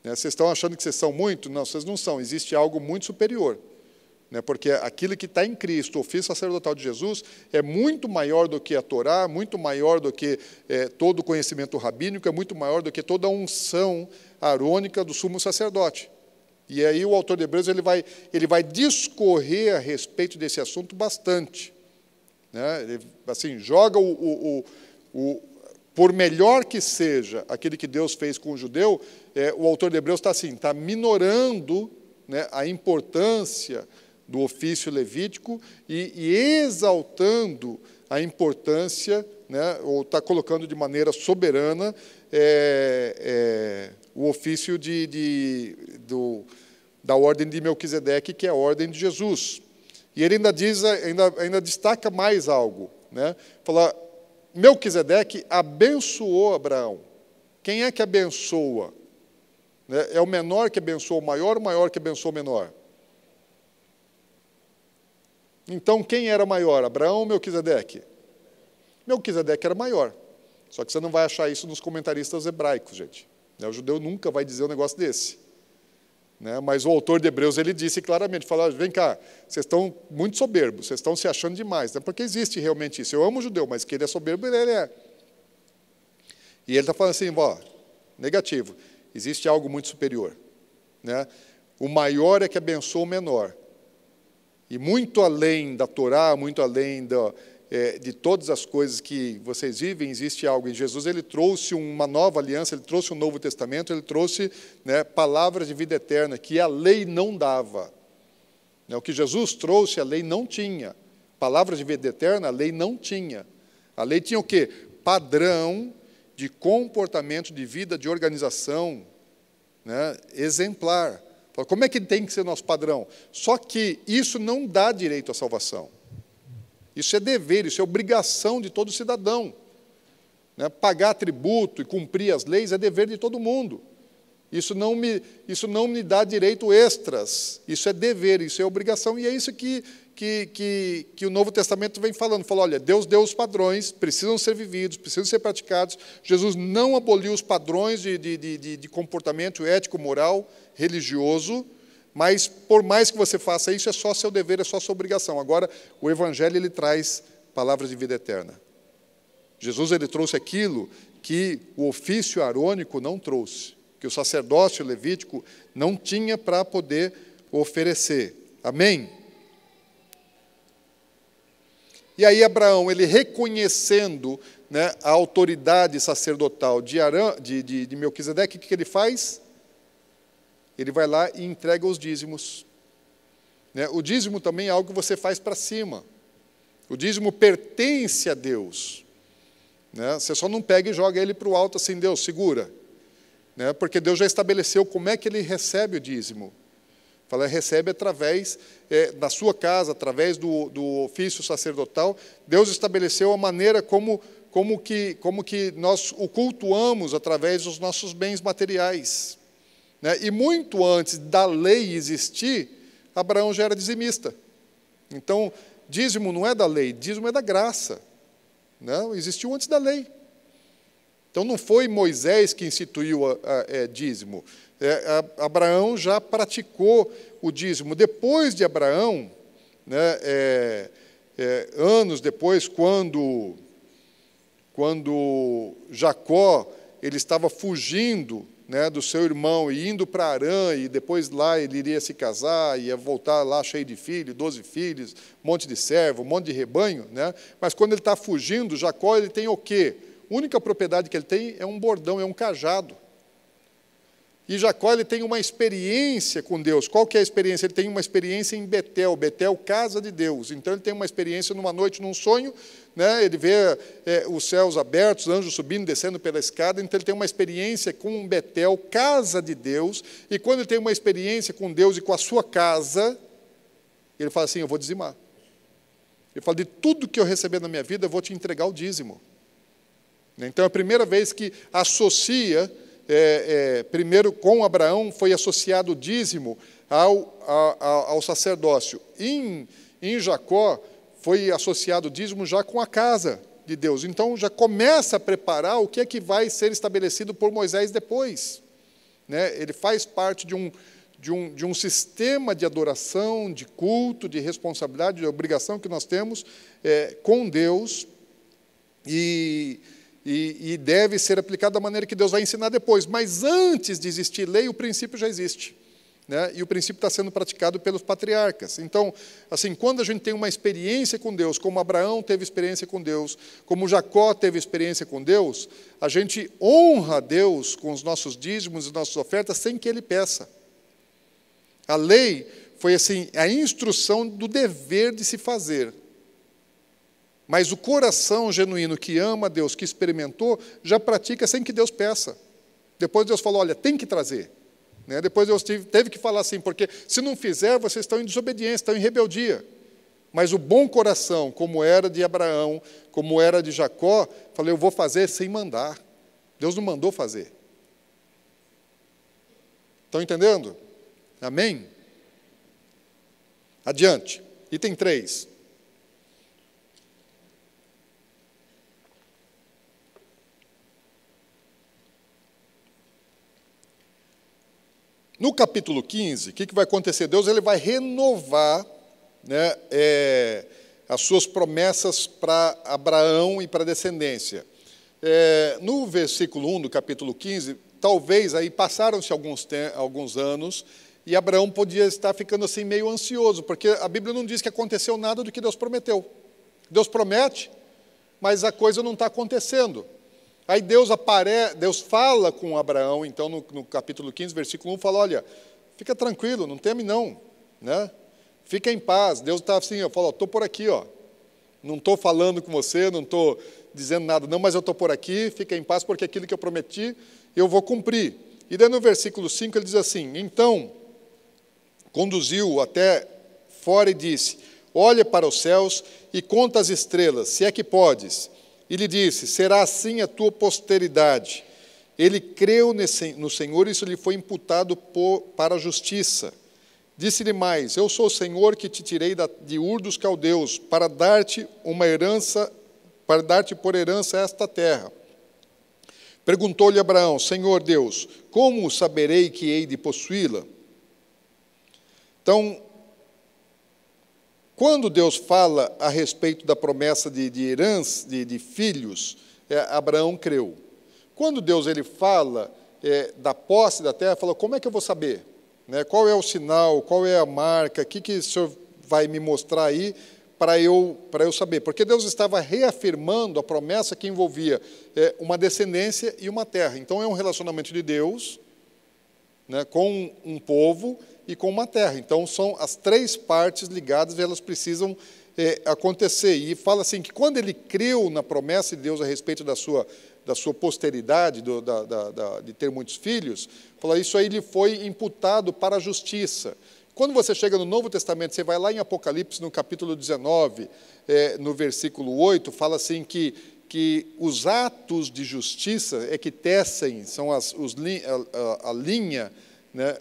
Vocês estão achando que vocês são muito? Não, vocês não são. Existe algo muito superior. Porque aquilo que está em Cristo, o ofício sacerdotal de Jesus, é muito maior do que a Torá, muito maior do que todo o conhecimento rabínico, é muito maior do que toda a unção arônica do sumo sacerdote. E aí o autor de Hebreus ele vai discorrer a respeito desse assunto bastante. Ele, assim, joga por melhor que seja aquele que Deus fez com o judeu, o autor de Hebreus está minorando, né, a importância do ofício levítico e exaltando a importância, né, ou está colocando de maneira soberana o ofício da ordem de Melquisedeque, que é a ordem de Jesus. E ele ainda destaca mais algo. Né? Fala, Melquisedeque abençoou Abraão. Quem é que abençoa? É o menor que abençoa o maior que abençoa o menor? Então, quem era maior, Abraão ou Melquisedeque? Melquisedeque era maior. Só que você não vai achar isso nos comentaristas hebraicos, gente. O judeu nunca vai dizer um negócio desse. Mas o autor de Hebreus, ele disse claramente, falou, vem cá, vocês estão muito soberbos, vocês estão se achando demais, porque existe realmente isso. Eu amo o judeu, mas que ele é soberbo, ele é. E ele está falando assim, negativo, existe algo muito superior. O maior é que abençoa o menor. E muito além da Torá, muito além de todas as coisas que vocês vivem, existe algo. Em Jesus ele trouxe uma nova aliança, ele trouxe um novo testamento, ele trouxe, né, palavras de vida eterna, que a lei não dava. O que Jesus trouxe, a lei não tinha. Palavras de vida eterna, a lei não tinha. A lei tinha o quê? Padrão de comportamento, de vida, de organização, né, exemplar. Como é que tem que ser nosso padrão? Só que isso não dá direito à salvação. Isso é dever, isso é obrigação de todo cidadão. Pagar tributo e cumprir as leis é dever de todo mundo. Isso não me dá direito extras. Isso é dever, isso é obrigação. E é isso que o Novo Testamento vem falando. Fala, olha, Deus deu os padrões, precisam ser vividos, precisam ser praticados. Jesus não aboliu os padrões de comportamento ético, moral, religioso, mas, por mais que você faça isso, é só seu dever, é só sua obrigação. Agora, o Evangelho ele traz palavras de vida eterna. Jesus ele trouxe aquilo que o ofício arônico não trouxe, que o sacerdócio levítico não tinha para poder oferecer. Amém? E aí Abraão, ele reconhecendo, né, a autoridade sacerdotal de Melquisedeque, o que ele faz? Ele vai lá e entrega os dízimos. Né? O dízimo também é algo que você faz para cima. O dízimo pertence a Deus. Né? Você só não pega e joga ele para o alto assim, Deus, segura. Né? Porque Deus já estabeleceu como é que ele recebe o dízimo. Fala, recebe através da sua casa, através do ofício sacerdotal. Deus estabeleceu a maneira como que nós o cultuamos através dos nossos bens materiais. Né? E muito antes da lei existir, Abraão já era dizimista. Então, dízimo não é da lei, dízimo é da graça. Não, existiu antes da lei. Então, não foi Moisés que instituiu dízimo. Abraão já praticou o dízimo. Depois de Abraão, né, anos depois, quando Jacó ele estava fugindo, né, do seu irmão e indo para Harã, e depois lá ele iria se casar, ia voltar lá cheio de filhos, 12 filhos, um monte de servo, um monte de rebanho, né? Mas quando ele está fugindo, Jacó ele tem o quê? A única propriedade que ele tem é um bordão, é um cajado. E Jacó ele tem uma experiência com Deus. Qual que é a experiência? Ele tem uma experiência em Betel. Betel, casa de Deus. Então ele tem uma experiência numa noite, num sonho, né? Ele vê os céus abertos, anjos subindo, descendo pela escada. Então ele tem uma experiência com Betel, casa de Deus. E quando ele tem uma experiência com Deus e com a sua casa, ele fala assim, eu vou dizimar. Ele fala, de tudo que eu receber na minha vida, eu vou te entregar o dízimo. Então é a primeira vez que associa... primeiro com Abraão foi associado o dízimo ao sacerdócio. Em Jacó foi associado o dízimo já com a casa de Deus. Então já começa a preparar o que é que vai ser estabelecido por Moisés depois. Né? Ele faz parte de um sistema de adoração, de culto, de responsabilidade, de obrigação que nós temos com Deus e deve ser aplicado da maneira que Deus vai ensinar depois. Mas antes de existir lei, o princípio já existe. Né? E o princípio está sendo praticado pelos patriarcas. Então, assim, quando a gente tem uma experiência com Deus, como Abraão teve experiência com Deus, como Jacó teve experiência com Deus, a gente honra a Deus com os nossos dízimos e nossas ofertas sem que Ele peça. A lei foi assim, a instrução do dever de se fazer. Mas o coração genuíno que ama a Deus, que experimentou, já pratica sem que Deus peça. Depois Deus falou, olha, tem que trazer. Né? Depois Deus teve que falar assim, porque se não fizer, vocês estão em desobediência, estão em rebeldia. Mas o bom coração, como era de Abraão, como era de Jacó, falei, eu vou fazer sem mandar. Deus não mandou fazer. Estão entendendo? Amém? Adiante. Item 3. No capítulo 15, o que vai acontecer? Deus ele vai renovar, né, as suas promessas para Abraão e para a descendência. No versículo 1 do capítulo 15, talvez aí passaram-se alguns anos, e Abraão podia estar ficando assim meio ansioso, porque a Bíblia não diz que aconteceu nada do que Deus prometeu. Deus promete, mas a coisa não está acontecendo. Aí Deus fala com Abraão, então, no capítulo 15, versículo 1, fala, olha, fica tranquilo, não teme não, né? Fica em paz. Deus está assim, eu falo, estou por aqui, ó. Não estou falando com você, não estou dizendo nada, não, mas eu estou por aqui, fica em paz, porque aquilo que eu prometi, eu vou cumprir. E daí no versículo 5 ele diz assim, então, conduziu até fora e disse, olha para os céus e conta as estrelas, se é que podes. E lhe disse, será assim a tua posteridade. Ele creu no Senhor, e isso lhe foi imputado para a justiça. Disse-lhe mais, eu sou o Senhor que te tirei de Ur dos Caldeus, para dar-te por herança esta terra. Perguntou-lhe Abraão, Senhor Deus, como saberei que hei de possuí-la? Então, quando Deus fala a respeito da promessa de herança, de filhos, Abraão creu. Quando Deus ele fala da posse da terra, fala, como é que eu vou saber? Né? Qual é o sinal, qual é a marca, o que o Senhor vai me mostrar aí para eu saber? Porque Deus estava reafirmando a promessa que envolvia uma descendência e uma terra. Então, é um relacionamento de Deus, né, com um povo e com uma terra. Então, são as três partes ligadas e elas precisam acontecer. E fala assim, que quando ele creu na promessa de Deus a respeito da sua posteridade, de ter muitos filhos, fala, isso aí lhe foi imputado para a justiça. Quando você chega no Novo Testamento, você vai lá em Apocalipse, no capítulo 19, no versículo 8, fala assim que os atos de justiça que tecem, são a linha, né,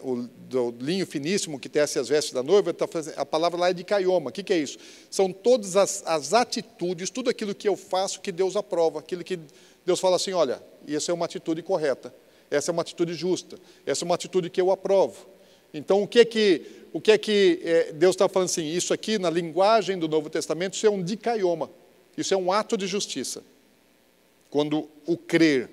do linho finíssimo que tece as vestes da noiva, a palavra lá é de caioma. O que é isso? São todas as atitudes, tudo aquilo que eu faço que Deus aprova, aquilo que Deus fala assim, olha, essa é uma atitude correta, essa é uma atitude justa, essa é uma atitude que eu aprovo. Então, o que é que Deus está falando assim? Isso aqui, na linguagem do Novo Testamento, isso é um dikaioma, isso é um ato de justiça. Quando o crer,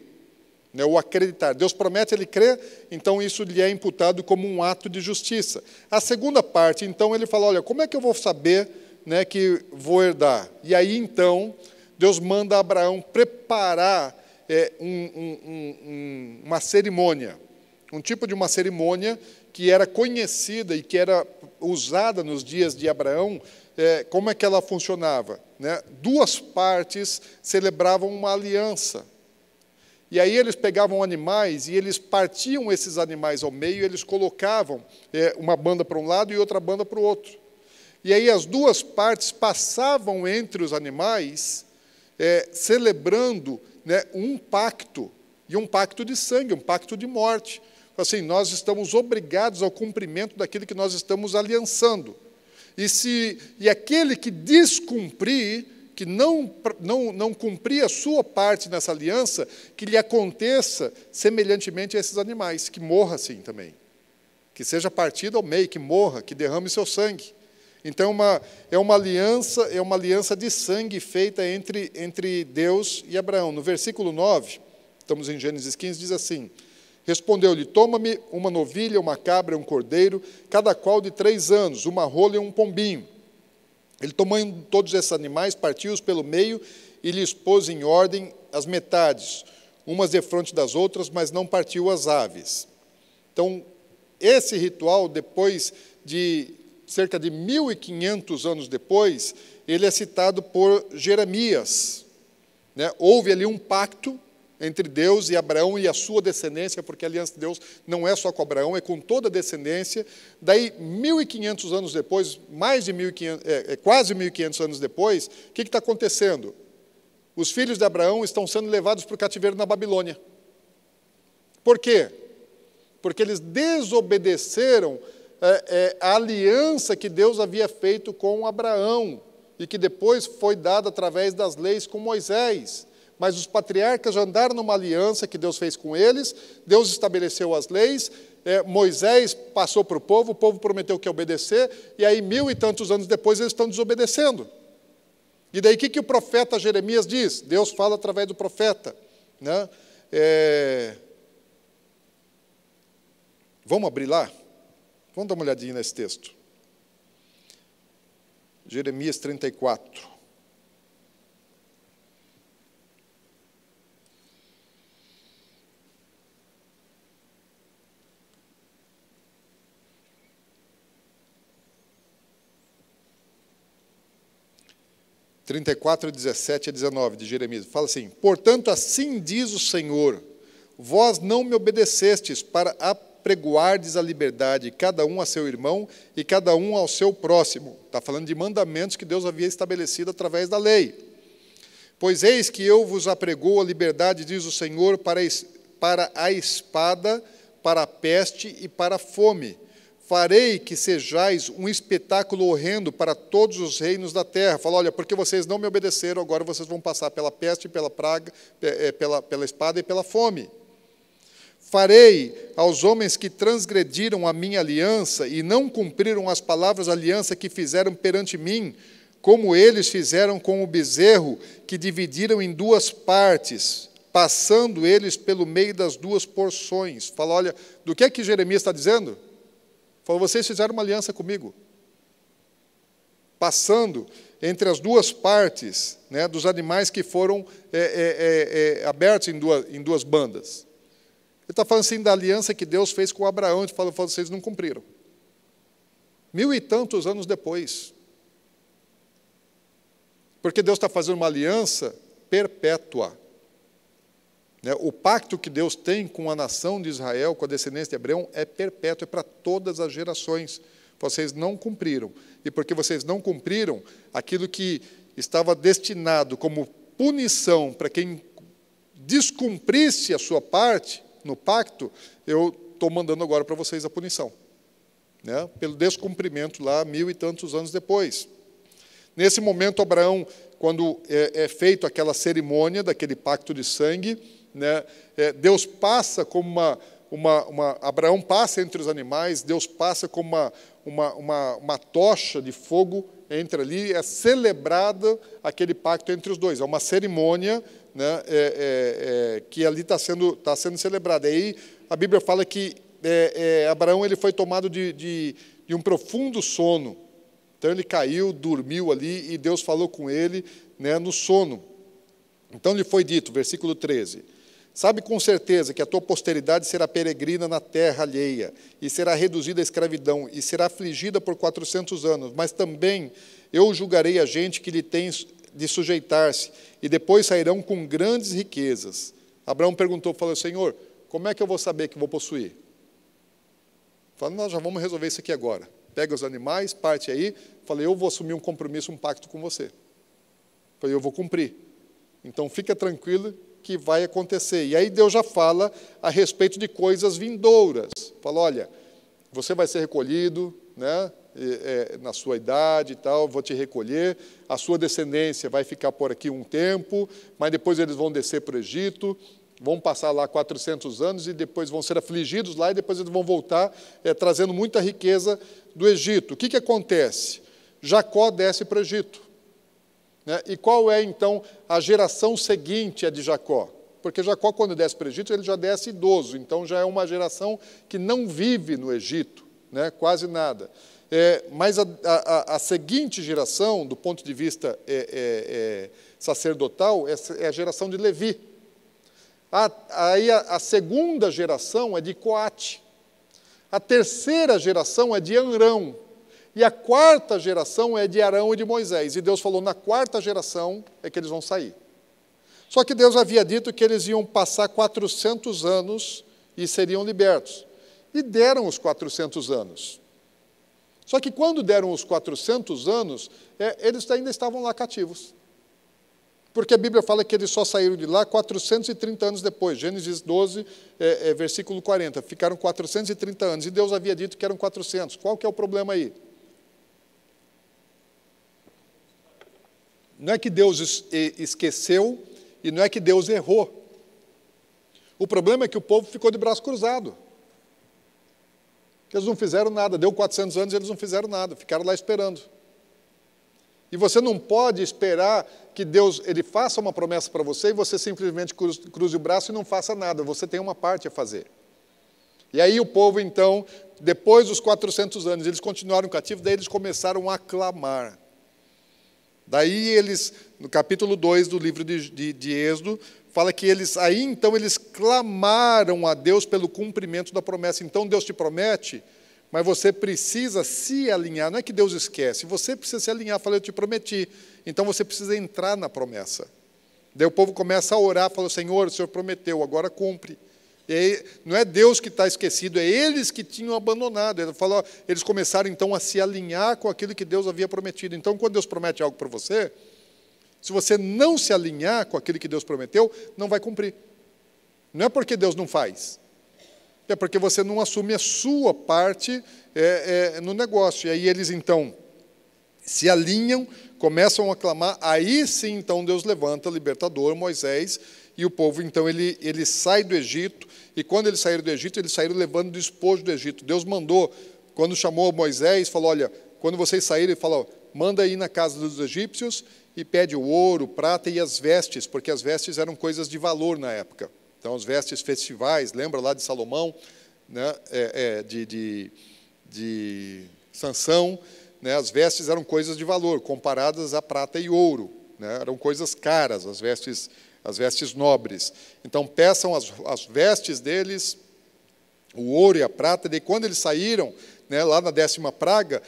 né, o acreditar, Deus promete, ele crê, então isso lhe é imputado como um ato de justiça. A segunda parte, então, ele fala, olha, como é que eu vou saber, né, que vou herdar? E aí, então, Deus manda Abraão preparar uma cerimônia, um tipo de uma cerimônia que era conhecida e que era usada nos dias de Abraão. Como é que ela funcionava? Né? Duas partes celebravam uma aliança. E aí eles pegavam animais e eles partiam esses animais ao meio, eles colocavam uma banda para um lado e outra banda para o outro. E aí as duas partes passavam entre os animais, celebrando, né, um pacto, e um pacto de sangue, um pacto de morte. Assim, nós estamos obrigados ao cumprimento daquilo que nós estamos aliançando. E aquele que descumprir, que não cumprir a sua parte nessa aliança, que lhe aconteça semelhantemente a esses animais, que morra assim também. Que seja partido ao meio, que morra, que derrame seu sangue. Então, é uma aliança de sangue feita entre Deus e Abraão. No versículo 9, estamos em Gênesis 15, diz assim, respondeu-lhe, toma-me uma novilha, uma cabra e um cordeiro, cada qual de 3 anos, uma rola e um pombinho. Ele, tomando todos esses animais, partiu-os pelo meio e lhes pôs em ordem as metades, umas defronte das outras, mas não partiu as aves. Então, esse ritual, depois de cerca de 1.500 anos depois, ele é citado por Jeremias. Né? Houve ali um pacto entre Deus e Abraão e a sua descendência, porque a aliança de Deus não é só com Abraão, é com toda a descendência. Daí, 1.500 anos depois, quase 1.500 anos depois, o que está acontecendo? Os filhos de Abraão estão sendo levados para o cativeiro na Babilônia. Por quê? Porque eles desobedeceram a aliança que Deus havia feito com Abraão, e que depois foi dada através das leis com Moisés. Mas os patriarcas já andaram numa aliança que Deus fez com eles, Deus estabeleceu as leis, Moisés passou para o povo prometeu que ia obedecer, e aí 1.000 e tantos anos depois eles estão desobedecendo. E daí o que o profeta Jeremias diz? Deus fala através do profeta. Né? Vamos abrir lá? Vamos dar uma olhadinha nesse texto. Jeremias 34. (34, 17 a 19) de Jeremias. Fala assim, portanto, assim diz o Senhor, vós não me obedecestes para apregoardes a liberdade, cada um a seu irmão e cada um ao seu próximo. Está falando de mandamentos que Deus havia estabelecido através da lei. Pois eis que eu vos apregoo a liberdade, diz o Senhor, para a espada, para a peste e para a fome. Farei que sejais um espetáculo horrendo para todos os reinos da terra. Fala, olha, porque vocês não me obedeceram, agora vocês vão passar pela peste, pela praga, pela espada e pela fome. Farei aos homens que transgrediram a minha aliança e não cumpriram as palavras da aliança que fizeram perante mim, como eles fizeram com o bezerro, que dividiram em 2 partes, passando eles pelo meio das 2 porções. Fala, olha, do que é que Jeremias está dizendo? Falou, vocês fizeram uma aliança comigo, passando entre as duas partes, né, dos animais que foram abertos em duas bandas. Ele está falando assim da aliança que Deus fez com Abraão. Ele fala, vocês não cumpriram. 1000 e tantos anos depois. Porque Deus está fazendo uma aliança perpétua. Né? O pacto que Deus tem com a nação de Israel, com a descendência de Abraão, é perpétuo, é para todas as gerações. Vocês não cumpriram. E porque vocês não cumpriram, aquilo que estava destinado como punição para quem descumprisse a sua parte no pacto, eu estou mandando agora para vocês a punição. Né? Pelo descumprimento lá, 1000 e tantos anos depois. Nesse momento, Abraão, quando é feito aquela cerimônia daquele pacto de sangue, né, Deus passa como Abraão passa entre os animais, Deus passa como uma tocha de fogo entre ali, é celebrada aquele pacto entre os dois. É uma cerimônia, né, que ali está sendo celebrada. Aí a Bíblia fala que Abraão ele foi tomado de um profundo sono. Então ele caiu, dormiu ali, e Deus falou com ele, né, no sono. Então lhe foi dito, versículo 13, sabe com certeza que a tua posteridade será peregrina na terra alheia, e será reduzida à escravidão, e será afligida por 400 anos, mas também eu julgarei a gente que lhe tem de sujeitar-se, e depois sairão com grandes riquezas. Abraão perguntou, falou, Senhor, como é que eu vou saber que vou possuir? Falei, nós já vamos resolver isso aqui agora. Pega os animais, parte aí. Falei, eu vou assumir um compromisso, um pacto com você. Falei, eu vou cumprir. Então, fica tranquilo que vai acontecer. E aí Deus já fala a respeito de coisas vindouras. Fala, olha, você vai ser recolhido, né, na sua idade e tal, vou te recolher. A sua descendência vai ficar por aqui um tempo, mas depois eles vão descer para o Egito, vão passar lá 400 anos e depois vão ser afligidos lá e depois eles vão voltar trazendo muita riqueza do Egito. O que acontece? Jacó desce para o Egito. Né? E qual é, então, a geração seguinte à de Jacó? Porque Jacó, quando desce para o Egito, ele já desce idoso, então já é uma geração que não vive no Egito, né? Quase nada. Mas a seguinte geração, do ponto de vista sacerdotal, é a geração de Levi. Aí a segunda geração é de Coate. A terceira geração é de Amrão. E a quarta geração é de Arão e de Moisés. E Deus falou, na quarta geração é que eles vão sair. Só que Deus havia dito que eles iam passar 400 anos e seriam libertos. E deram os 400 anos. Só que quando deram os 400 anos, eles ainda estavam lá cativos. Porque a Bíblia fala que eles só saíram de lá 430 anos depois. Gênesis 12, versículo 40. Ficaram 430 anos. E Deus havia dito que eram 400. Qual que é o problema aí? Não é que Deus esqueceu e não é que Deus errou. O problema é que o povo ficou de braço cruzado. Eles não fizeram nada. Deu 400 anos e eles não fizeram nada. Ficaram lá esperando. E você não pode esperar que Deus ele faça uma promessa para você e você simplesmente cruze o braço e não faça nada. Você tem uma parte a fazer. E aí o povo, então, depois dos 400 anos, eles continuaram cativos, daí eles começaram a clamar. Daí eles, no capítulo 2 do livro de Êxodo, fala que aí então eles clamaram a Deus pelo cumprimento da promessa. Então Deus te promete, mas você precisa se alinhar. Não é que Deus esquece, você precisa se alinhar. Fala, eu te prometi. Então você precisa entrar na promessa. Daí o povo começa a orar, fala, Senhor, o Senhor prometeu, agora cumpre. E aí, não é Deus que está esquecido, é eles que tinham abandonado. Ele falou, eles começaram então a se alinhar com aquilo que Deus havia prometido. Então, quando Deus promete algo para você, se você não se alinhar com aquilo que Deus prometeu, não vai cumprir. Não é porque Deus não faz, é porque você não assume a sua parte no negócio. E aí eles então se alinham, começam a clamar, aí sim então Deus levanta o libertador, Moisés, e o povo então ele sai do Egito, e quando eles saíram do Egito, eles saíram levando o despojo do Egito. Deus mandou, quando chamou Moisés, falou, olha, quando vocês saírem, ele falou, manda ir na casa dos egípcios e pede o ouro, prata e as vestes, porque as vestes eram coisas de valor na época. Então, as vestes festivais, lembra lá de Salomão, né, de Sansão, né, as vestes eram coisas de valor, comparadas a prata e ouro, né, eram coisas caras, as vestes nobres. Então, peçam as vestes deles, o ouro e a prata, e quando eles saíram, né, lá na 10ª praga,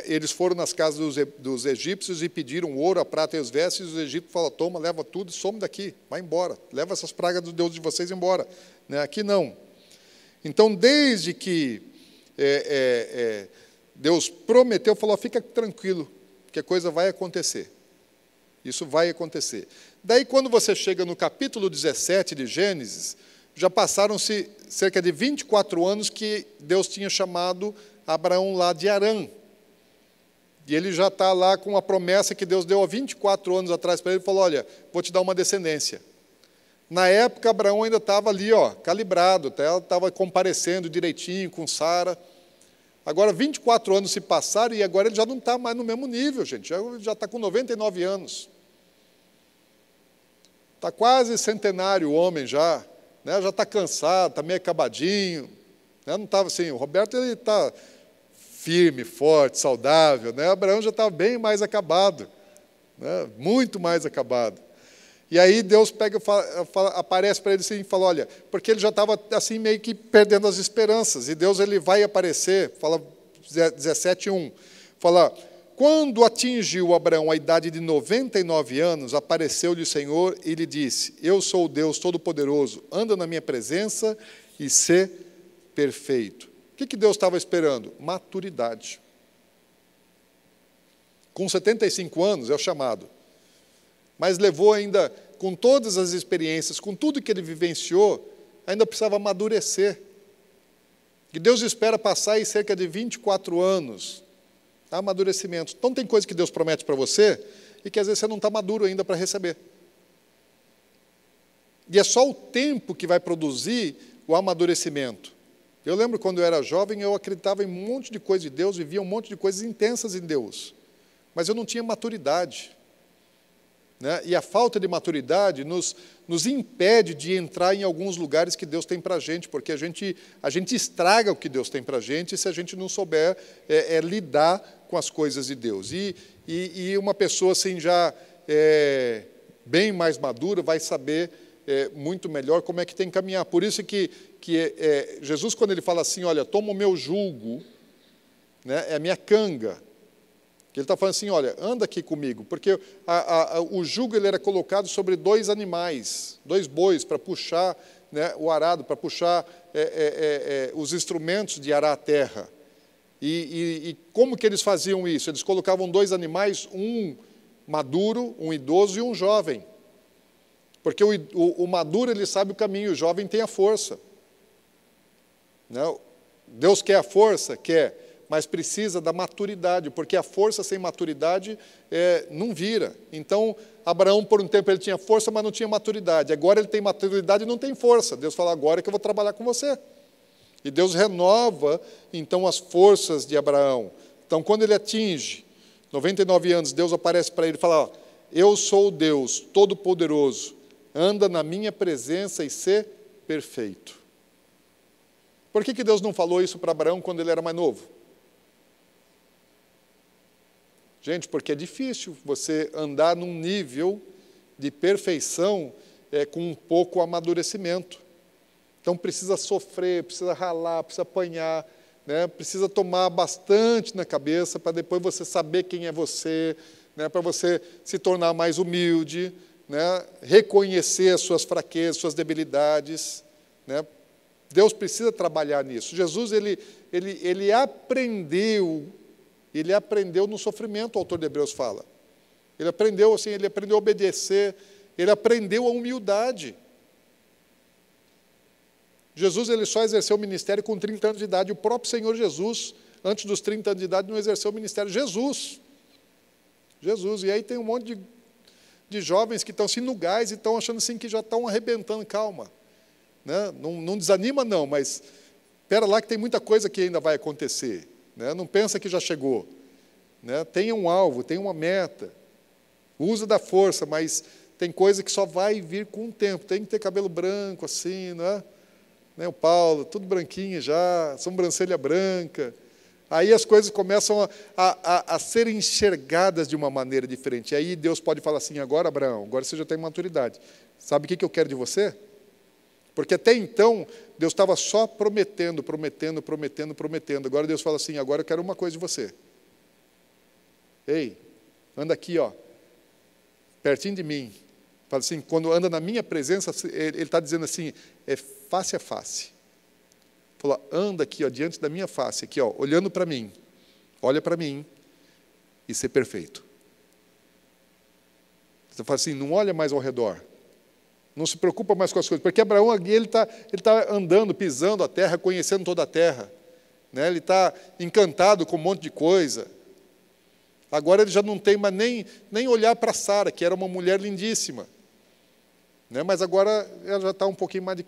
eles foram nas casas dos egípcios e pediram o ouro, a prata e as vestes, e os egípcios falaram, toma, leva tudo e some daqui, vai embora, leva essas pragas do Deus de vocês embora. Né, aqui não. Então, desde que Deus prometeu, falou, fica tranquilo, que a coisa vai acontecer. Isso vai acontecer. Daí, quando você chega no capítulo 17 de Gênesis, já passaram-se cerca de 24 anos que Deus tinha chamado Abraão lá de Harã. E ele já está lá com a promessa que Deus deu há 24 anos atrás para ele, falou, olha, vou te dar uma descendência. Na época, Abraão ainda estava ali, calibrado, estava comparecendo direitinho com Sara. Agora, 24 anos se passaram e agora ele já não está mais no mesmo nível, gente. Já está com 99 anos. Está quase centenário o homem já. Né? Já está cansado, está meio acabadinho. Né? Não estava assim, o Roberto está firme, forte, saudável. Né? Abraão já estava bem mais acabado. Né? Muito mais acabado. E aí Deus aparece para ele assim, e fala, olha, porque ele já estava assim meio que perdendo as esperanças, e Deus ele vai aparecer, fala 17:1, fala, quando atingiu Abraão a idade de 99 anos, apareceu-lhe o Senhor e lhe disse, eu sou o Deus Todo-Poderoso, anda na minha presença e sê perfeito. O que Deus estava esperando? Maturidade. Com 75 anos é o chamado. Mas levou ainda, com todas as experiências, com tudo que ele vivenciou, ainda precisava amadurecer. E Deus espera passar aí cerca de 24 anos, amadurecimento. Então tem coisa que Deus promete para você, e que às vezes você não está maduro ainda para receber. E é só o tempo que vai produzir o amadurecimento. Eu lembro quando eu era jovem, eu acreditava em um monte de coisa de Deus, vivia um monte de coisas intensas em Deus, mas eu não tinha maturidade. Né? E a falta de maturidade nos impede de entrar em alguns lugares que Deus tem para a gente, porque a gente estraga o que Deus tem para a gente se a gente não souber lidar com as coisas de Deus. E uma pessoa assim já bem mais madura vai saber muito melhor como é que tem que caminhar. Por isso que Jesus, quando ele fala assim, olha, toma o meu jugo, né, é a minha canga, ele está falando assim, olha, anda aqui comigo, porque o jugo ele era colocado sobre 2 animais, 2 bois, para puxar, né, o arado, para puxar os instrumentos de arar a terra. E como que eles faziam isso? Eles colocavam 2 animais, um maduro, um idoso e um jovem. Porque o maduro ele sabe o caminho, o jovem tem a força. Não, Deus quer a força? Quer. Mas precisa da maturidade, porque a força sem maturidade não vira. Então, Abraão, por um tempo, ele tinha força, mas não tinha maturidade. Agora ele tem maturidade e não tem força. Deus fala, agora que eu vou trabalhar com você. E Deus renova, então, as forças de Abraão. Então, quando ele atinge 99 anos, Deus aparece para ele e fala, ó, eu sou o Deus Todo-Poderoso, anda na minha presença e sê perfeito. Por que Deus não falou isso para Abraão quando ele era mais novo? Gente, porque é difícil você andar num nível de perfeição com um pouco amadurecimento. Então, precisa sofrer, precisa ralar, precisa apanhar, né? Precisa tomar bastante na cabeça para depois você saber quem é você, né? Para você se tornar mais humilde, né? Reconhecer as suas fraquezas, suas debilidades. Né? Deus precisa trabalhar nisso. Jesus, ele aprendeu no sofrimento, o autor de Hebreus fala. Ele aprendeu assim, ele aprendeu a obedecer, ele aprendeu a humildade. Jesus ele só exerceu o ministério com 30 anos de idade. O próprio Senhor Jesus, antes dos 30 anos de idade, não exerceu o ministério. Jesus. E aí tem um monte de jovens que estão assim no gás e estão achando assim que já estão arrebentando. Calma. Né? Não desanima não, mas espera lá que tem muita coisa que ainda vai acontecer. Né? Não pensa que já chegou. Né? Tenha um alvo, tenha uma meta. Usa da força, mas tem coisa que só vai vir com o tempo. Tem que ter cabelo branco assim, né? O Paulo, tudo branquinho já, sobrancelha branca. Aí as coisas começam a serem enxergadas de uma maneira diferente. E aí Deus pode falar assim, agora, Abraão, agora você já tem maturidade. Sabe o que eu quero de você? Porque até então, Deus estava só prometendo. Agora Deus fala assim, agora eu quero uma coisa de você. Ei, anda aqui, ó, pertinho de mim. Fala assim, quando anda na minha presença, ele está dizendo assim, é face a face. Fala, anda aqui, ó, diante da minha face, aqui, ó, olhando para mim. Olha para mim e ser perfeito. Você fala assim, não olha mais ao redor. Não se preocupa mais com as coisas. Porque Abraão, ele tá andando, pisando a terra, conhecendo toda a terra. Né? Ele está encantado com um monte de coisa. Agora ele já não tem mais nem olhar para Sara, que era uma mulher lindíssima. Né? Mas agora ela já está um pouquinho mais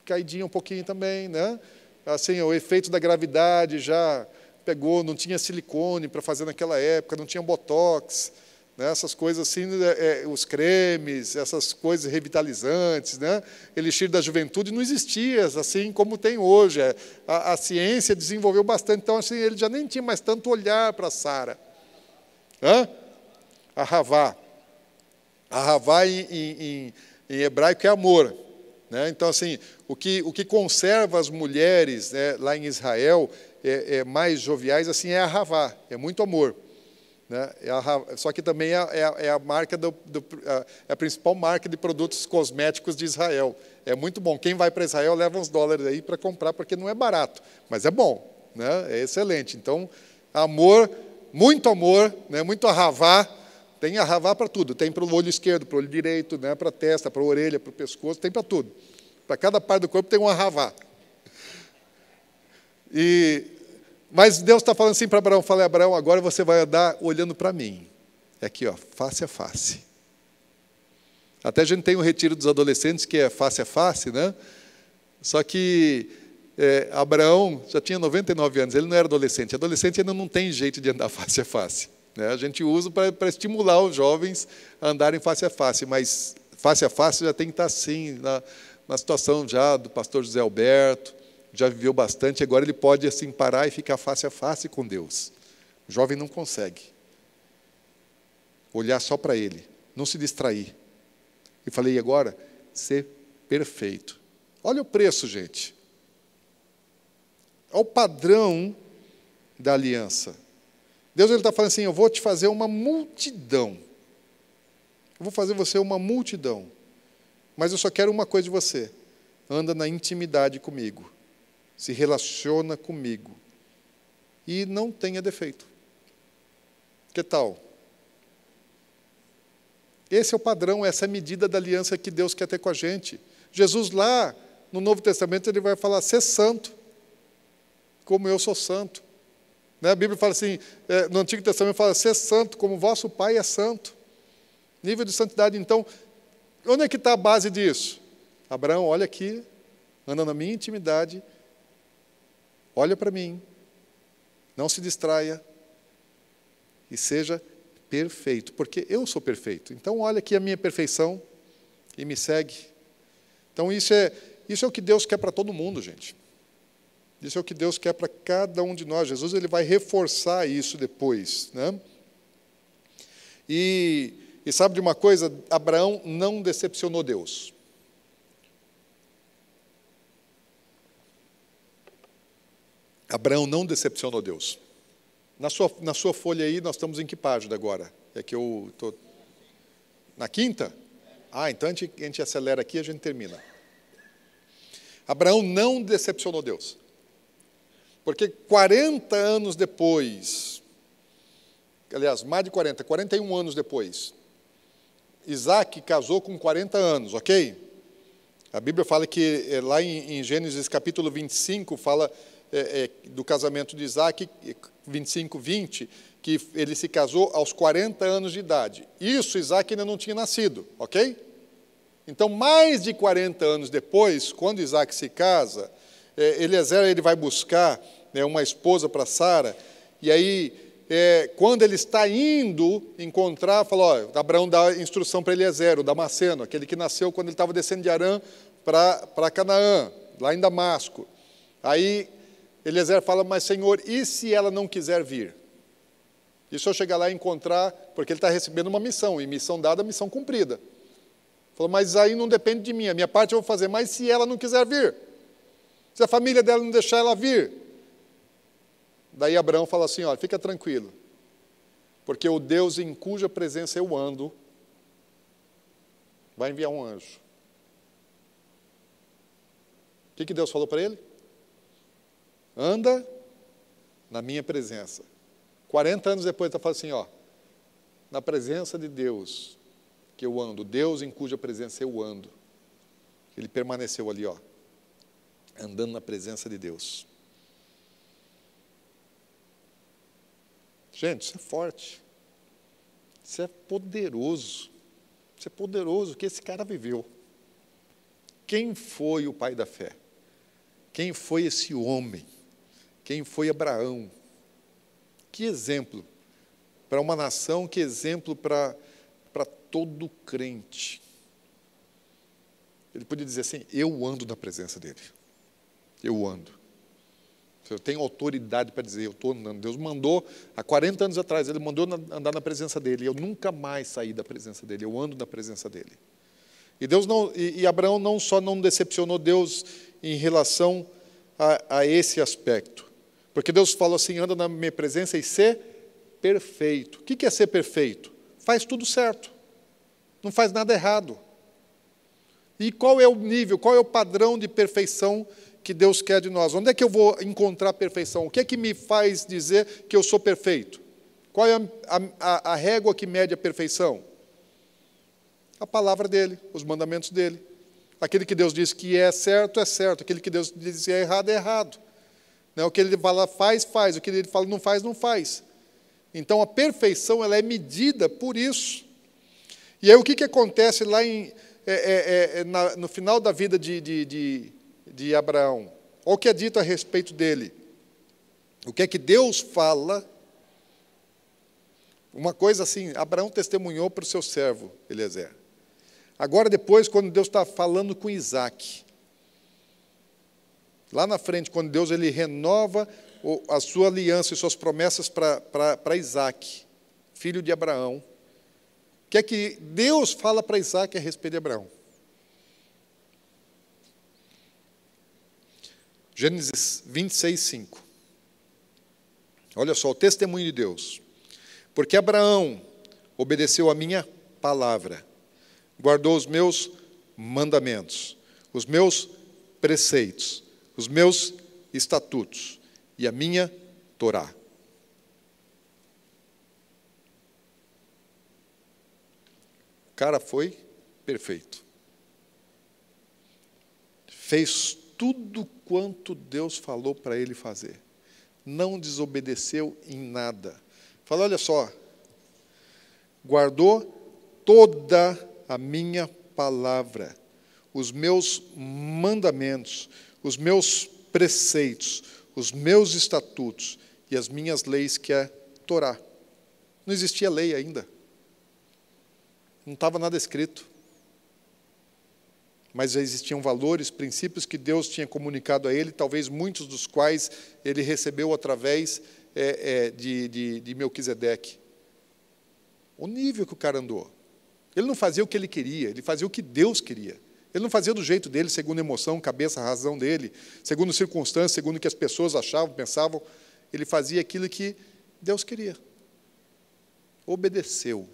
caidinha um pouquinho também, né? Assim, o efeito da gravidade já pegou, não tinha silicone para fazer naquela época, não tinha botox, né? Essas coisas assim, os cremes, essas coisas revitalizantes, né? Elixir da juventude não existia assim como tem hoje. A ciência desenvolveu bastante, então assim, ele já nem tinha mais tanto olhar para Sara. Ahavá. Ahavá em hebraico é amor. Né? Então, assim, o que conserva as mulheres, né, lá em Israel, mais joviais, assim, é a Ahavá, é muito amor. Né? Só que também é a marca é a principal marca de produtos cosméticos de Israel. É muito bom. Quem vai para Israel leva uns dólares aí para comprar, porque não é barato, mas é bom, né? É excelente. Então, amor, né, muito Ahavá. Tem Ahavá para tudo, tem para o olho esquerdo, para o olho direito, né, para a testa, para a orelha, para o pescoço, tem para tudo. Para cada parte do corpo tem um Ahavá. Mas Deus está falando assim para Abraão, falei, Abraão, agora você vai andar olhando para mim. É aqui, ó, face a face. Até a gente tem o retiro dos adolescentes, que é face a face, né? Só que Abraão já tinha 99 anos, ele não era adolescente. Adolescente ainda não tem jeito de andar face a face. Né? A gente usa para estimular os jovens a andarem face a face, mas face a face já tem que estar assim, na situação já do pastor José Alberto, já viveu bastante, agora ele pode assim parar e ficar face a face com Deus. O jovem não consegue olhar só para ele, não se distrair. E falei, e agora? Ser perfeito. Olha o preço, gente. Olha o padrão da aliança. Deus está falando assim, eu vou te fazer uma multidão. Eu vou fazer você uma multidão. Mas eu só quero uma coisa de você. Anda na intimidade comigo. Se relaciona comigo. E não tenha defeito. Que tal? Esse é o padrão, essa é a medida da aliança que Deus quer ter com a gente. Jesus lá, no Novo Testamento, ele vai falar, ser santo, como eu sou santo. A Bíblia fala assim, no Antigo Testamento fala, ser santo como vosso Pai é santo. Nível de santidade, então, onde é que está a base disso? Abraão, olha aqui, anda na minha intimidade, olha para mim, não se distraia e seja perfeito, porque eu sou perfeito. Então, olha aqui a minha perfeição e me segue. Então, isso é o que Deus quer para todo mundo, gente. Isso é o que Deus quer para cada um de nós. Jesus ele vai reforçar isso depois. Né? E sabe de uma coisa? Abraão não decepcionou Deus. Abraão não decepcionou Deus. Na sua folha aí, nós estamos em que página agora? É que eu estou... Na quinta? Então a gente acelera aqui e a gente termina. Abraão não decepcionou Deus. Porque 40 anos depois, aliás, mais de 41 anos depois, Isaac casou com 40 anos, ok? A Bíblia fala que, lá em Gênesis capítulo 25, fala do casamento de Isaac, 25, 20, que ele se casou aos 40 anos de idade. Isso, Isaac ainda não tinha nascido, ok? Então, mais de 40 anos depois, quando Isaac se casa, Eliezer ele vai buscar uma esposa para Sara, e aí, quando ele está indo encontrar, fala, Abraão dá instrução para Eliezer, o Damasceno, aquele que nasceu quando ele estava descendo de Arã para Canaã, lá em Damasco. Aí Eliezer fala, mas Senhor, e se ela não quiser vir? E se eu chegar lá e encontrar, porque ele está recebendo uma missão, e missão dada, missão cumprida. Falou, mas aí não depende de mim, a minha parte eu vou fazer, mas se ela não quiser vir? Se a família dela não deixar ela vir? Daí Abraão fala assim, olha, fica tranquilo, porque o Deus em cuja presença eu ando, vai enviar um anjo. O que Deus falou para ele? Anda na minha presença. 40 anos depois, ele está falando assim, ó, na presença de Deus que eu ando, Deus em cuja presença eu ando. Ele permaneceu ali, ó, andando na presença de Deus. Gente, isso é forte. Isso é poderoso. Isso é poderoso, o que esse cara viveu. Quem foi o pai da fé? Quem foi esse homem? Quem foi Abraão? Que exemplo para uma nação, que exemplo para todo crente. Ele podia dizer assim, eu ando na presença dele. Eu ando. Eu tenho autoridade para dizer, eu estou andando. Deus mandou, há 40 anos atrás, Ele mandou andar na presença dele. Eu nunca mais saí da presença dele, eu ando na presença dele. E Abraão não só não decepcionou Deus em relação a esse aspecto, porque Deus falou assim, anda na minha presença e ser perfeito. O que é ser perfeito? Faz tudo certo, não faz nada errado. E qual é o nível, qual é o padrão de perfeição que Deus quer de nós? Onde é que eu vou encontrar a perfeição? O que é que me faz dizer que eu sou perfeito? Qual é a régua que mede a perfeição? A palavra dele, os mandamentos dele. Aquele que Deus diz que é certo, aquele que Deus diz que é errado. O que ele fala faz, o que ele fala não faz. Então a perfeição ela é medida por isso. E aí o que acontece lá no final da vida de Abraão? Olha o que é dito a respeito dele. O que é que Deus fala? Uma coisa assim, Abraão testemunhou para o seu servo, Eliezer. Agora depois, quando Deus está falando com Isaac, lá na frente, quando Deus ele renova a sua aliança e suas promessas para Isaac, filho de Abraão, o que é que Deus fala para Isaac a respeito de Abraão? Gênesis 26, 5. Olha só, o testemunho de Deus. Porque Abraão obedeceu a minha palavra, guardou os meus mandamentos, os meus preceitos, os meus estatutos e a minha Torá. O cara foi perfeito. Fez tudo quanto Deus falou para ele fazer. Não desobedeceu em nada. Fala, olha só, guardou toda a minha palavra, os meus mandamentos, os meus preceitos, os meus estatutos e as minhas leis, que é Torá. Não existia lei ainda. Não estava nada escrito. Mas já existiam valores, princípios que Deus tinha comunicado a ele, talvez muitos dos quais ele recebeu através de Melquisedeque. O nível que o cara andou. Ele não fazia o que ele queria, ele fazia o que Deus queria. Ele não fazia do jeito dele, segundo a emoção, cabeça, a razão dele, segundo circunstâncias, segundo o que as pessoas achavam, pensavam. Ele fazia aquilo que Deus queria. Obedeceu.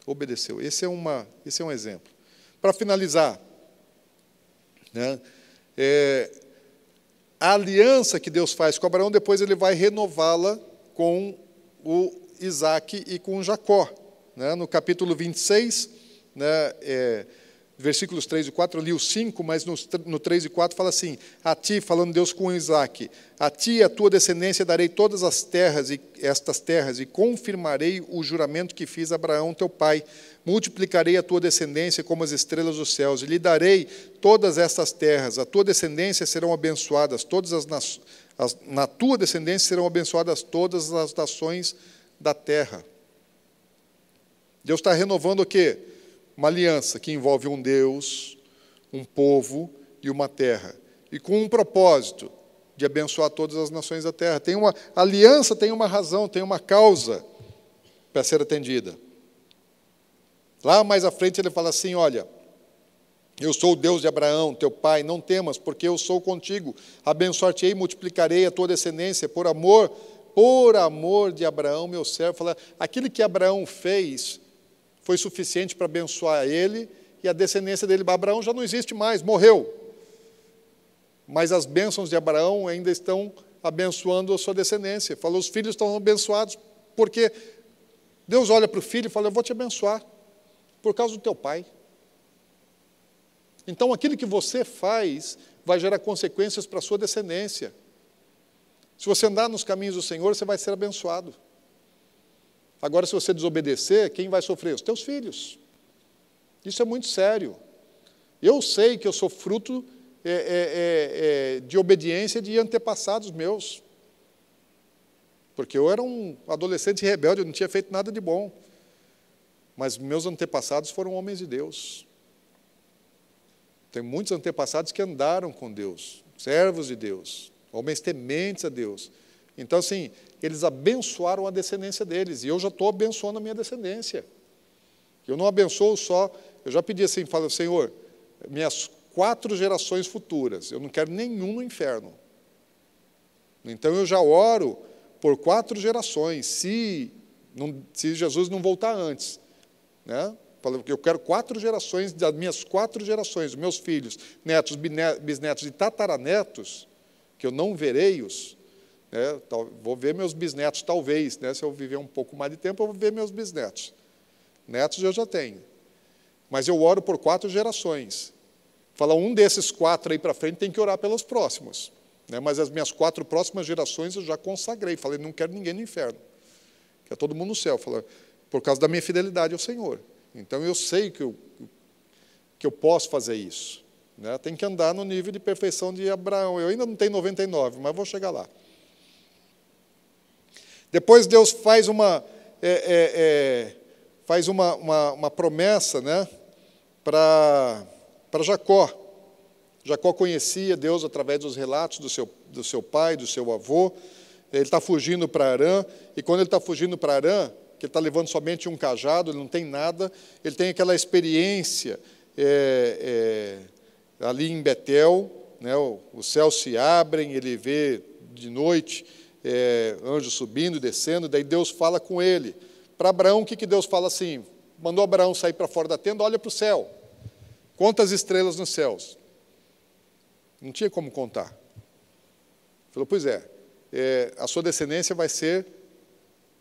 Obedeceu. Esse é um exemplo. Para finalizar, a aliança que Deus faz com Abraão, depois ele vai renová-la com o Isaac e com Jacó. No capítulo 26, versículos 3 e 4, eu li o 5, mas no 3 e 4 fala assim, a ti, falando Deus com Isaac, a ti e a tua descendência darei todas estas terras, e confirmarei o juramento que fiz a Abraão, teu pai, multiplicarei a tua descendência como as estrelas dos céus, e lhe darei todas estas terras, a tua descendência serão abençoadas, na tua descendência serão abençoadas todas as nações da terra. Deus está renovando o quê? Uma aliança que envolve um Deus, um povo e uma terra. E com um propósito de abençoar todas as nações da terra. Tem uma aliança, tem uma razão, tem uma causa para ser atendida. Lá mais à frente ele fala assim, olha, eu sou o Deus de Abraão, teu pai, não temas, porque eu sou contigo. Abençoar-te-ei e multiplicarei a tua descendência por amor de Abraão, meu servo. Fala, aquilo que Abraão fez foi suficiente para abençoar ele e a descendência dele. Abraão já não existe mais, morreu. Mas as bênçãos de Abraão ainda estão abençoando a sua descendência. Falou, os filhos estão abençoados, porque Deus olha para o filho e fala, eu vou te abençoar, por causa do teu pai. Então, aquilo que você faz vai gerar consequências para a sua descendência. Se você andar nos caminhos do Senhor, você vai ser abençoado. Agora, se você desobedecer, quem vai sofrer? Os teus filhos. Isso é muito sério. Eu sei que eu sou fruto de obediência de antepassados meus. Porque eu era um adolescente rebelde, eu não tinha feito nada de bom. Mas meus antepassados foram homens de Deus. Tem muitos antepassados que andaram com Deus, servos de Deus, homens tementes a Deus. Então, assim, eles abençoaram a descendência deles, e eu já estou abençoando a minha descendência. Eu não abençoo só, eu já pedi assim, falo, Senhor, minhas 4 gerações futuras, eu não quero nenhum no inferno. Então, eu já oro por 4 gerações, se Jesus não voltar antes, né? Eu quero 4 gerações, das minhas 4 gerações, meus filhos, netos, bisnetos e tataranetos, que eu não verei-os, né? Vou ver meus bisnetos talvez, né? Se eu viver um pouco mais de tempo, eu vou ver meus bisnetos. Netos eu já tenho. Mas eu oro por 4 gerações. Fala, um desses 4 aí para frente tem que orar pelos próximos. Né? Mas as minhas 4 próximas gerações eu já consagrei. Falei, não quero ninguém no inferno. Quero todo mundo no céu. Falei, por causa da minha fidelidade ao Senhor. Então, eu sei que eu posso fazer isso. Né? Tem que andar no nível de perfeição de Abraão. Eu ainda não tenho 99, mas vou chegar lá. Depois, Deus faz uma promessa, né, para Jacó. Jacó conhecia Deus através dos relatos do seu pai, do seu avô. Ele está fugindo para Harã, e quando ele está fugindo para Harã, que ele está levando somente um cajado, ele não tem nada, ele tem aquela experiência ali em Betel, né, os céus se abrem, ele vê de noite anjos subindo e descendo, daí Deus fala com ele. Para Abraão, o que Deus fala assim? Mandou Abraão sair para fora da tenda, olha para o céu, conta as estrelas nos céus. Não tinha como contar. Falou, pois a sua descendência vai ser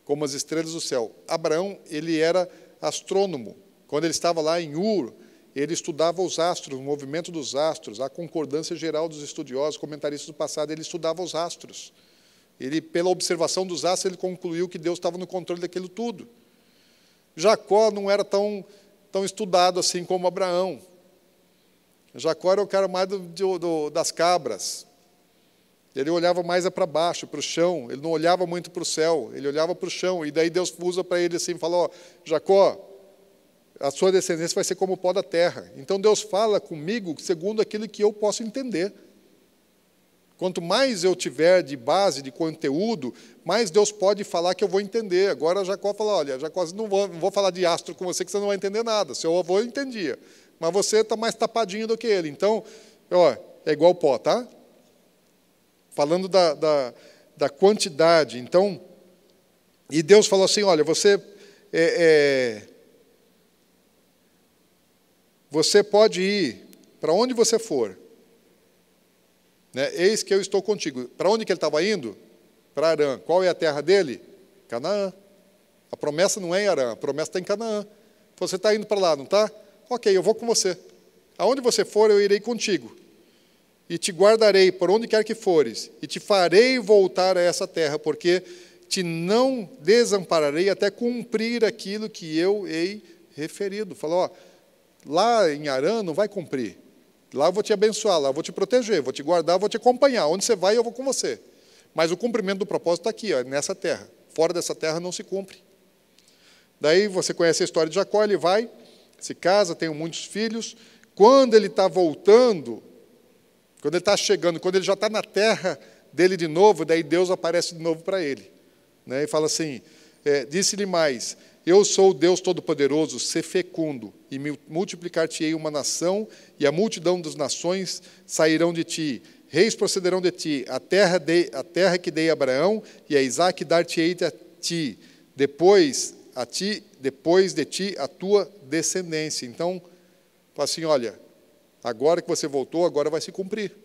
como as estrelas do céu. Abraão, ele era astrônomo. Quando ele estava lá em Ur, ele estudava os astros, o movimento dos astros, a concordância geral dos estudiosos, comentaristas do passado, ele estudava os astros. Ele, pela observação dos astros, ele concluiu que Deus estava no controle daquilo tudo. Jacó não era tão estudado assim como Abraão. Jacó era o cara mais das cabras. Ele olhava mais para baixo, para o chão, ele não olhava muito para o céu, ele olhava para o chão, e daí Deus usa para ele assim, falou, Jacó, a sua descendência vai ser como o pó da terra. Então Deus fala comigo segundo aquilo que eu posso entender. Quanto mais eu tiver de base, de conteúdo, mais Deus pode falar que eu vou entender. Agora Jacó fala, olha, Jacó, não vou falar de astro com você que você não vai entender nada. Seu avô entendia, mas você está mais tapadinho do que ele. Então, é igual pó, tá? Falando da quantidade. Então, e Deus falou assim, olha, você pode ir para onde você for. Né? Eis que eu estou contigo. Para onde que ele estava indo? Para Harã. Qual é a terra dele? Canaã. A promessa não é em Harã, a promessa está em Canaã. Você está indo para lá, não está? Ok, eu vou com você. Aonde você for, eu irei contigo. E te guardarei por onde quer que fores, e te farei voltar a essa terra, porque te não desampararei até cumprir aquilo que eu hei referido. Falou, lá em Harã não vai cumprir. Lá eu vou te abençoar, lá eu vou te proteger, vou te guardar, vou te acompanhar. Onde você vai, eu vou com você. Mas o cumprimento do propósito está aqui, nessa terra. Fora dessa terra não se cumpre. Daí você conhece a história de Jacó, ele vai, se casa, tem muitos filhos. Quando ele está voltando, quando ele está chegando, quando ele já está na terra dele de novo, daí Deus aparece de novo para ele, né? E fala assim, disse-lhe mais, eu sou o Deus Todo-Poderoso, sê fecundo, e multiplicar-te-ei uma nação, e a multidão das nações sairão de ti, reis procederão de ti, a terra que dei a Abraão, e a Isaque dar-te-ei a ti, depois de ti a tua descendência. Então, fala assim, olha, agora que você voltou, agora vai se cumprir.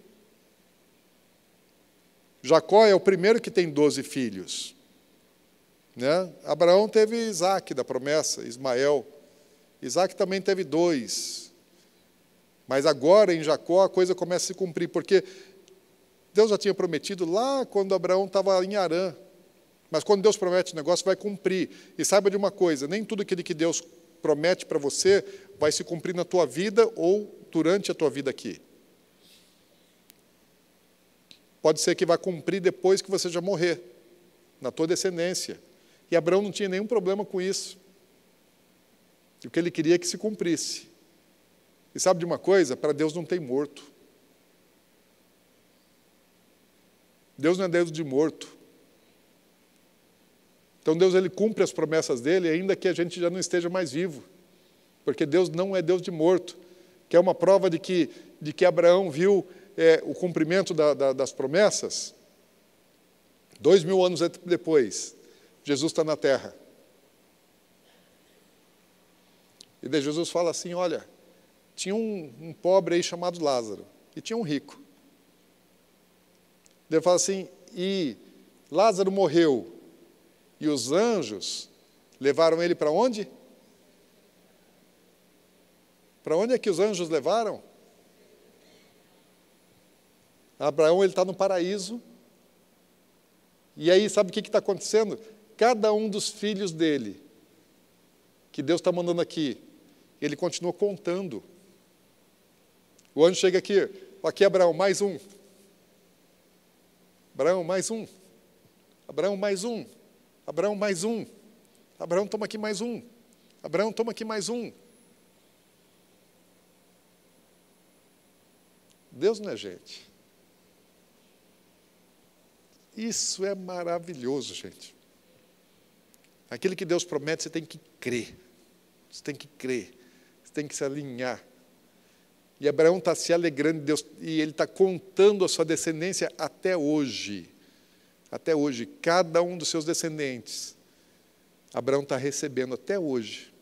Jacó é o primeiro que tem 12 filhos. Né? Abraão teve Isaque, da promessa, Ismael. Isaque também teve 2. Mas agora, em Jacó, a coisa começa a se cumprir, porque Deus já tinha prometido lá quando Abraão estava em Harã. Mas quando Deus promete o negócio, vai cumprir. E saiba de uma coisa, nem tudo aquilo que Deus promete para você vai se cumprir na tua vida ou durante a tua vida aqui. Pode ser que vai cumprir depois que você já morrer, na tua descendência. E Abraão não tinha nenhum problema com isso. O que ele queria é que se cumprisse. E sabe de uma coisa? Para Deus não tem morto. Deus não é Deus de morto. Então Deus ele cumpre as promessas dele, ainda que a gente já não esteja mais vivo. Porque Deus não é Deus de morto. Que é uma prova de que Abraão viu o cumprimento das promessas. 2000 anos depois, Jesus está na terra. E daí Jesus fala assim, olha, tinha um pobre aí chamado Lázaro, e tinha um rico. Ele fala assim, e Lázaro morreu, e os anjos levaram ele para onde? Para onde é que os anjos levaram? Abraão ele está no paraíso, e aí sabe o que está acontecendo? Cada um dos filhos dele, que Deus está mandando aqui, ele continua contando. O anjo chega aqui Abraão, mais um. Abraão, mais um. Abraão, mais um. Abraão, mais um. Abraão, toma aqui mais um. Abraão, toma aqui mais um. Deus não é gente. Isso é maravilhoso, gente. Aquilo que Deus promete, você tem que crer. Você tem que crer. Você tem que se alinhar. E Abraão está se alegrando de Deus, e ele está contando a sua descendência até hoje. Até hoje, cada um dos seus descendentes, Abraão está recebendo até hoje.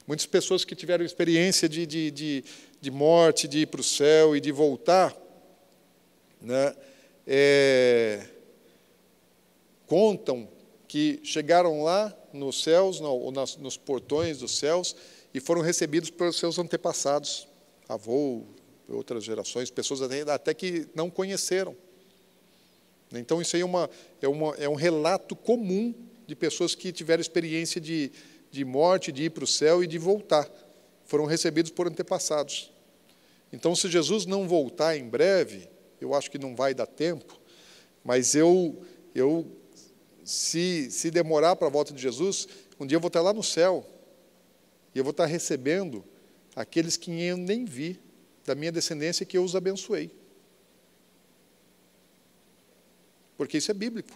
Muitas pessoas que tiveram experiência de morte, de ir para o céu e de voltar, né, contam que chegaram lá nos céus, nos portões dos céus, e foram recebidos pelos seus antepassados, avô, outras gerações, pessoas até que não conheceram. Então, isso aí é um relato comum de pessoas que tiveram experiência de morte, de ir para o céu e de voltar. Foram recebidos por antepassados. Então, se Jesus não voltar em breve, eu acho que não vai dar tempo, mas se demorar para a volta de Jesus, um dia eu vou estar lá no céu, e eu vou estar recebendo aqueles que eu nem vi, da minha descendência, que eu os abençoei. Porque isso é bíblico.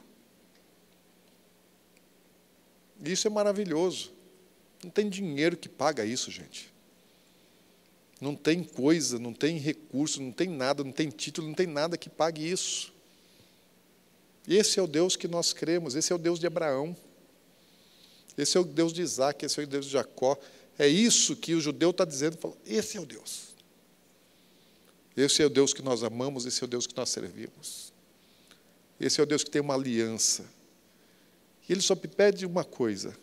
Isso é maravilhoso. Não tem dinheiro que paga isso, gente. Não tem coisa, não tem recurso, não tem nada, não tem título, não tem nada que pague isso. Esse é o Deus que nós cremos, esse é o Deus de Abraão, esse é o Deus de Isaque, esse é o Deus de Jacó. É isso que o judeu está dizendo, falando, esse é o Deus. Esse é o Deus que nós amamos, esse é o Deus que nós servimos. Esse é o Deus que tem uma aliança. E Ele só pede uma coisa.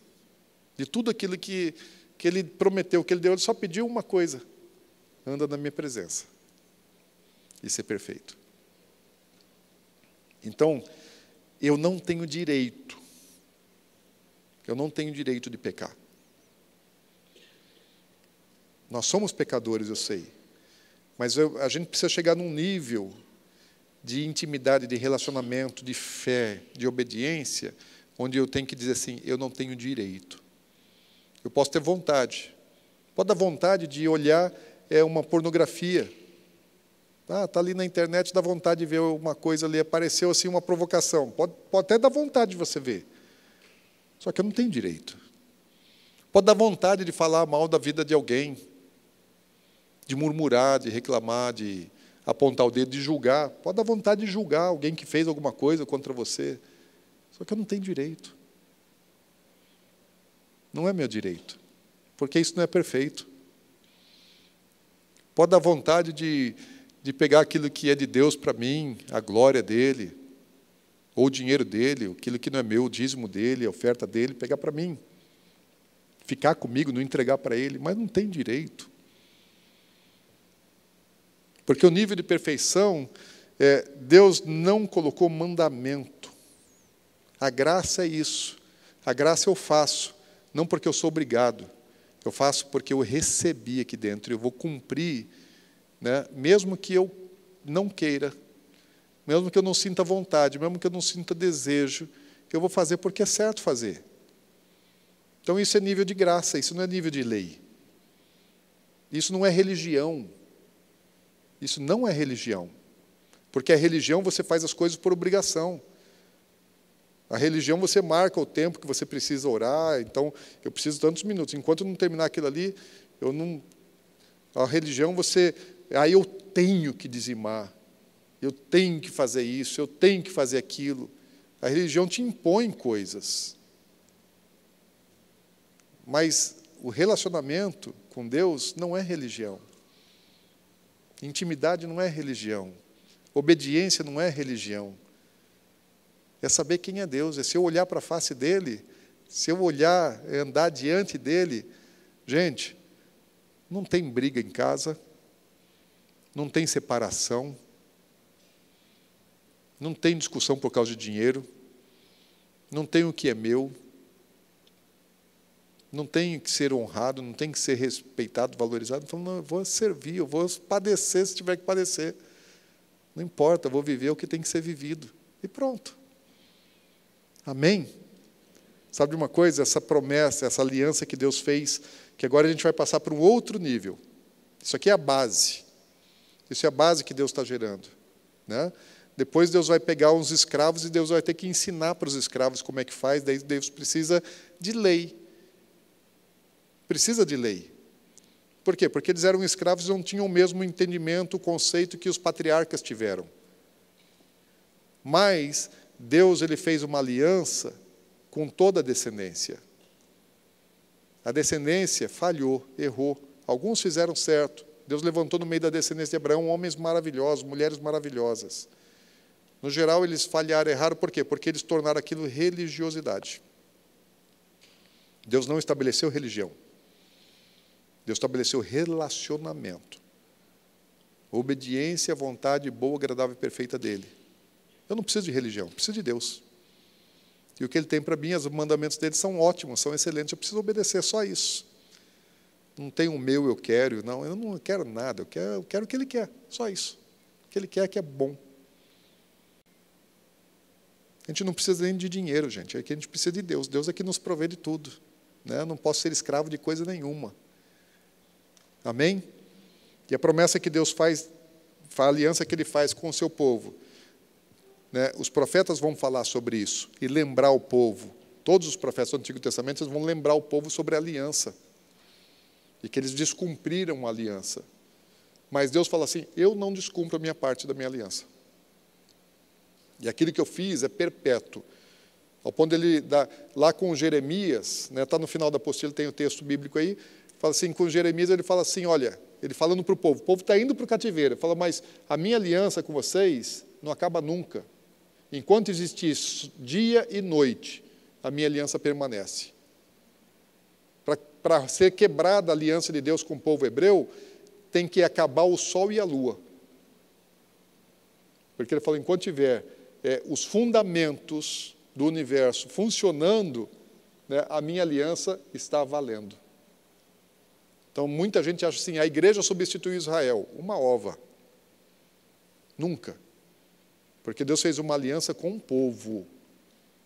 De tudo aquilo que Ele prometeu, que Ele deu, Ele só pediu uma coisa. Anda na minha presença. E ser perfeito. Então, eu não tenho direito de pecar. Nós somos pecadores, eu sei. Mas a gente precisa chegar num nível de intimidade, de relacionamento, de fé, de obediência, onde eu tenho que dizer assim, eu não tenho direito. Eu posso ter vontade. Pode dar vontade de olhar uma pornografia. Está ali na internet, dá vontade de ver uma coisa ali, apareceu assim uma provocação. Pode até dar vontade de você ver. Só que eu não tenho direito. Pode dar vontade de falar mal da vida de alguém, de murmurar, de reclamar, de apontar o dedo, de julgar. Pode dar vontade de julgar alguém que fez alguma coisa contra você. Só que eu não tenho direito. Não é meu direito. Porque isso não é perfeito. Pode dar vontade de pegar aquilo que é de Deus para mim, a glória dele, ou o dinheiro dele, aquilo que não é meu, o dízimo dele, a oferta dele, pegar para mim. Ficar comigo, não entregar para ele, mas não tem direito. Porque o nível de perfeição, Deus não colocou mandamento. A graça é isso. A graça eu faço, não porque eu sou obrigado. Eu faço porque eu recebi aqui dentro. Eu vou cumprir, né, mesmo que eu não queira, mesmo que eu não sinta vontade, mesmo que eu não sinta desejo, que eu vou fazer porque é certo fazer. Então, isso é nível de graça, isso não é nível de lei. Isso não é religião. Isso não é religião. Porque a religião você faz as coisas por obrigação. A religião você marca o tempo que você precisa orar, então eu preciso de tantos minutos. Enquanto eu não terminar aquilo ali, eu não... A religião você... Aí eu tenho que dizimar, eu tenho que fazer isso, eu tenho que fazer aquilo. A religião te impõe coisas. Mas o relacionamento com Deus não é religião. Intimidade não é religião. Obediência não é religião. É saber quem é Deus, é se eu olhar para a face dele, se eu olhar, andar diante dele. Gente, não tem briga em casa, não tem separação, não tem discussão por causa de dinheiro, não tem o que é meu, não tem que ser honrado, não tem que ser respeitado, valorizado. Então, não, eu vou servir, eu vou padecer se tiver que padecer. Não importa, eu vou viver o que tem que ser vivido. E pronto. Amém? Sabe de uma coisa? Essa promessa, essa aliança que Deus fez, que agora a gente vai passar para um outro nível. Isso aqui é a base. Isso é a base que Deus está gerando, né? Depois Deus vai pegar uns escravos e Deus vai ter que ensinar para os escravos como é que faz. Daí Deus precisa de lei. Precisa de lei. Por quê? Porque eles eram escravos e não tinham o mesmo entendimento, o conceito que os patriarcas tiveram. Mas Deus ele fez uma aliança com toda a descendência. A descendência falhou, errou. Alguns fizeram certo. Deus levantou no meio da descendência de Abraão homens maravilhosos, mulheres maravilhosas. No geral, eles falharam, erraram. Por quê? Porque eles tornaram aquilo religiosidade. Deus não estabeleceu religião. Deus estabeleceu relacionamento. Obediência à vontade boa, agradável e perfeita dele. Eu não preciso de religião, eu preciso de Deus. E o que Ele tem para mim, os mandamentos dele são ótimos, são excelentes. Eu preciso obedecer, só isso. Não tem o meu, eu quero. Não, eu não quero nada, eu quero o que Ele quer, só isso. O que Ele quer é que é bom. A gente não precisa nem de dinheiro, gente. É que a gente precisa de Deus. Deus é que nos provê de tudo, né? Eu não posso ser escravo de coisa nenhuma. Amém? E a promessa que Deus faz, a aliança que Ele faz com o seu povo, né? Os profetas vão falar sobre isso e lembrar o povo. Todos os profetas do Antigo Testamento eles vão lembrar o povo sobre a aliança. E que eles descumpriram a aliança. Mas Deus fala assim, eu não descumpro a minha parte da minha aliança. E aquilo que eu fiz é perpétuo. Ao ponto dele, lá com Jeremias, né, está no final da apostila, tem o texto bíblico aí, fala assim, com Jeremias ele fala assim, olha, ele falando para o povo está indo para o cativeiro, ele fala, mas a minha aliança com vocês não acaba nunca. Enquanto existir dia e noite, a minha aliança permanece. Para ser quebrada a aliança de Deus com o povo hebreu, tem que acabar o sol e a lua. Porque ele falou, enquanto tiver os fundamentos do universo funcionando, né, a minha aliança está valendo. Então, muita gente acha assim, a igreja substituiu Israel. Uma ova. Nunca. Porque Deus fez uma aliança com o povo.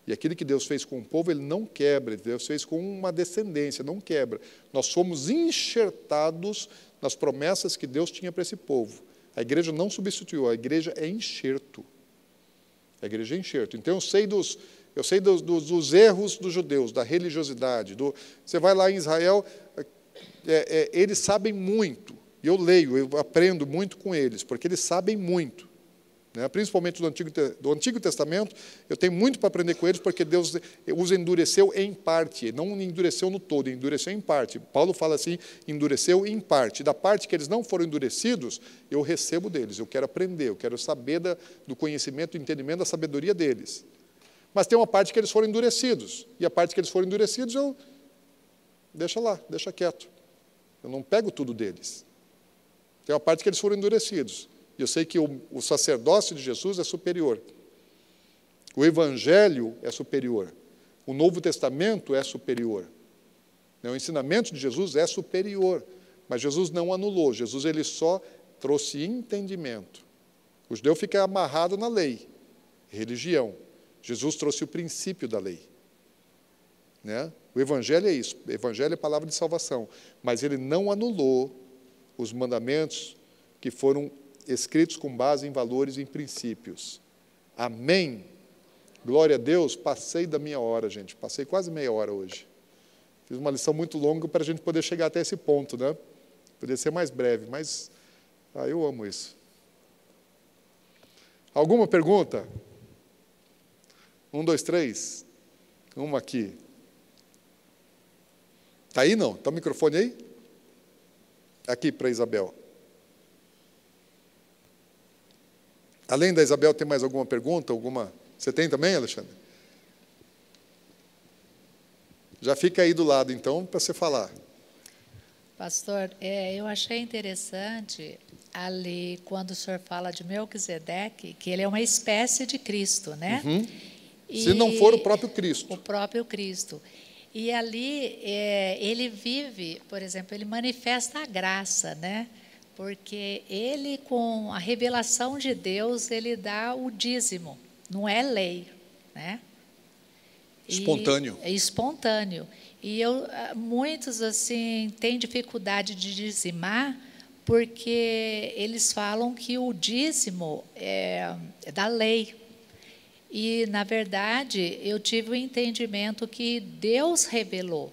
E aquilo que Deus fez com o povo, Ele não quebra. Deus fez com uma descendência, não quebra. Nós fomos enxertados nas promessas que Deus tinha para esse povo. A igreja não substituiu, a igreja é enxerto. A igreja é enxerto. Então, eu sei dos erros dos judeus, da religiosidade. Você vai lá em Israel, eles sabem muito. E eu leio, eu aprendo muito com eles, porque eles sabem muito. Né? Principalmente do Antigo Testamento, eu tenho muito para aprender com eles, porque Deus os endureceu em parte, não endureceu no todo, endureceu em parte. Paulo fala assim, endureceu em parte. Da parte que eles não foram endurecidos, eu recebo deles, eu quero aprender, eu quero saber do conhecimento, do entendimento, da sabedoria deles. Mas tem uma parte que eles foram endurecidos, e a parte que eles foram endurecidos, eu deixa lá, deixa quieto. Eu não pego tudo deles. Tem uma parte que eles foram endurecidos. E eu sei que o sacerdócio de Jesus é superior. O Evangelho é superior. O Novo Testamento é superior. O ensinamento de Jesus é superior. Mas Jesus não anulou. Jesus ele só trouxe entendimento. O judeu fica amarrado na lei, religião. Jesus trouxe o princípio da lei. Né? O Evangelho é isso. O Evangelho é a palavra de salvação. Mas ele não anulou os mandamentos que foram escritos com base em valores e em princípios. Amém? Glória a Deus. Passei da minha hora, gente. Passei quase meia hora hoje. Fiz uma lição muito longa para a gente poder chegar até esse ponto, né? Poderia ser mais breve, mas eu amo isso. Alguma pergunta? 1, 2, 3. Uma aqui. Está aí, não? Está o microfone aí? Aqui para Isabel. Além da Isabel, tem mais alguma pergunta? Você tem também, Alexandre? Já fica aí do lado, então, para você falar. Pastor, eu achei interessante ali, quando o senhor fala de Melquisedeque, que ele é uma espécie de Cristo, né? Uhum. Se não for o próprio Cristo. O próprio Cristo. E ali, ele vive, por exemplo, ele manifesta a graça, né? Porque ele, com a revelação de Deus, ele dá o dízimo, não é lei, né? Espontâneo. É espontâneo. E muitos, assim, têm dificuldade de dizimar, porque eles falam que o dízimo é da lei. E, na verdade, eu tive o entendimento que Deus revelou,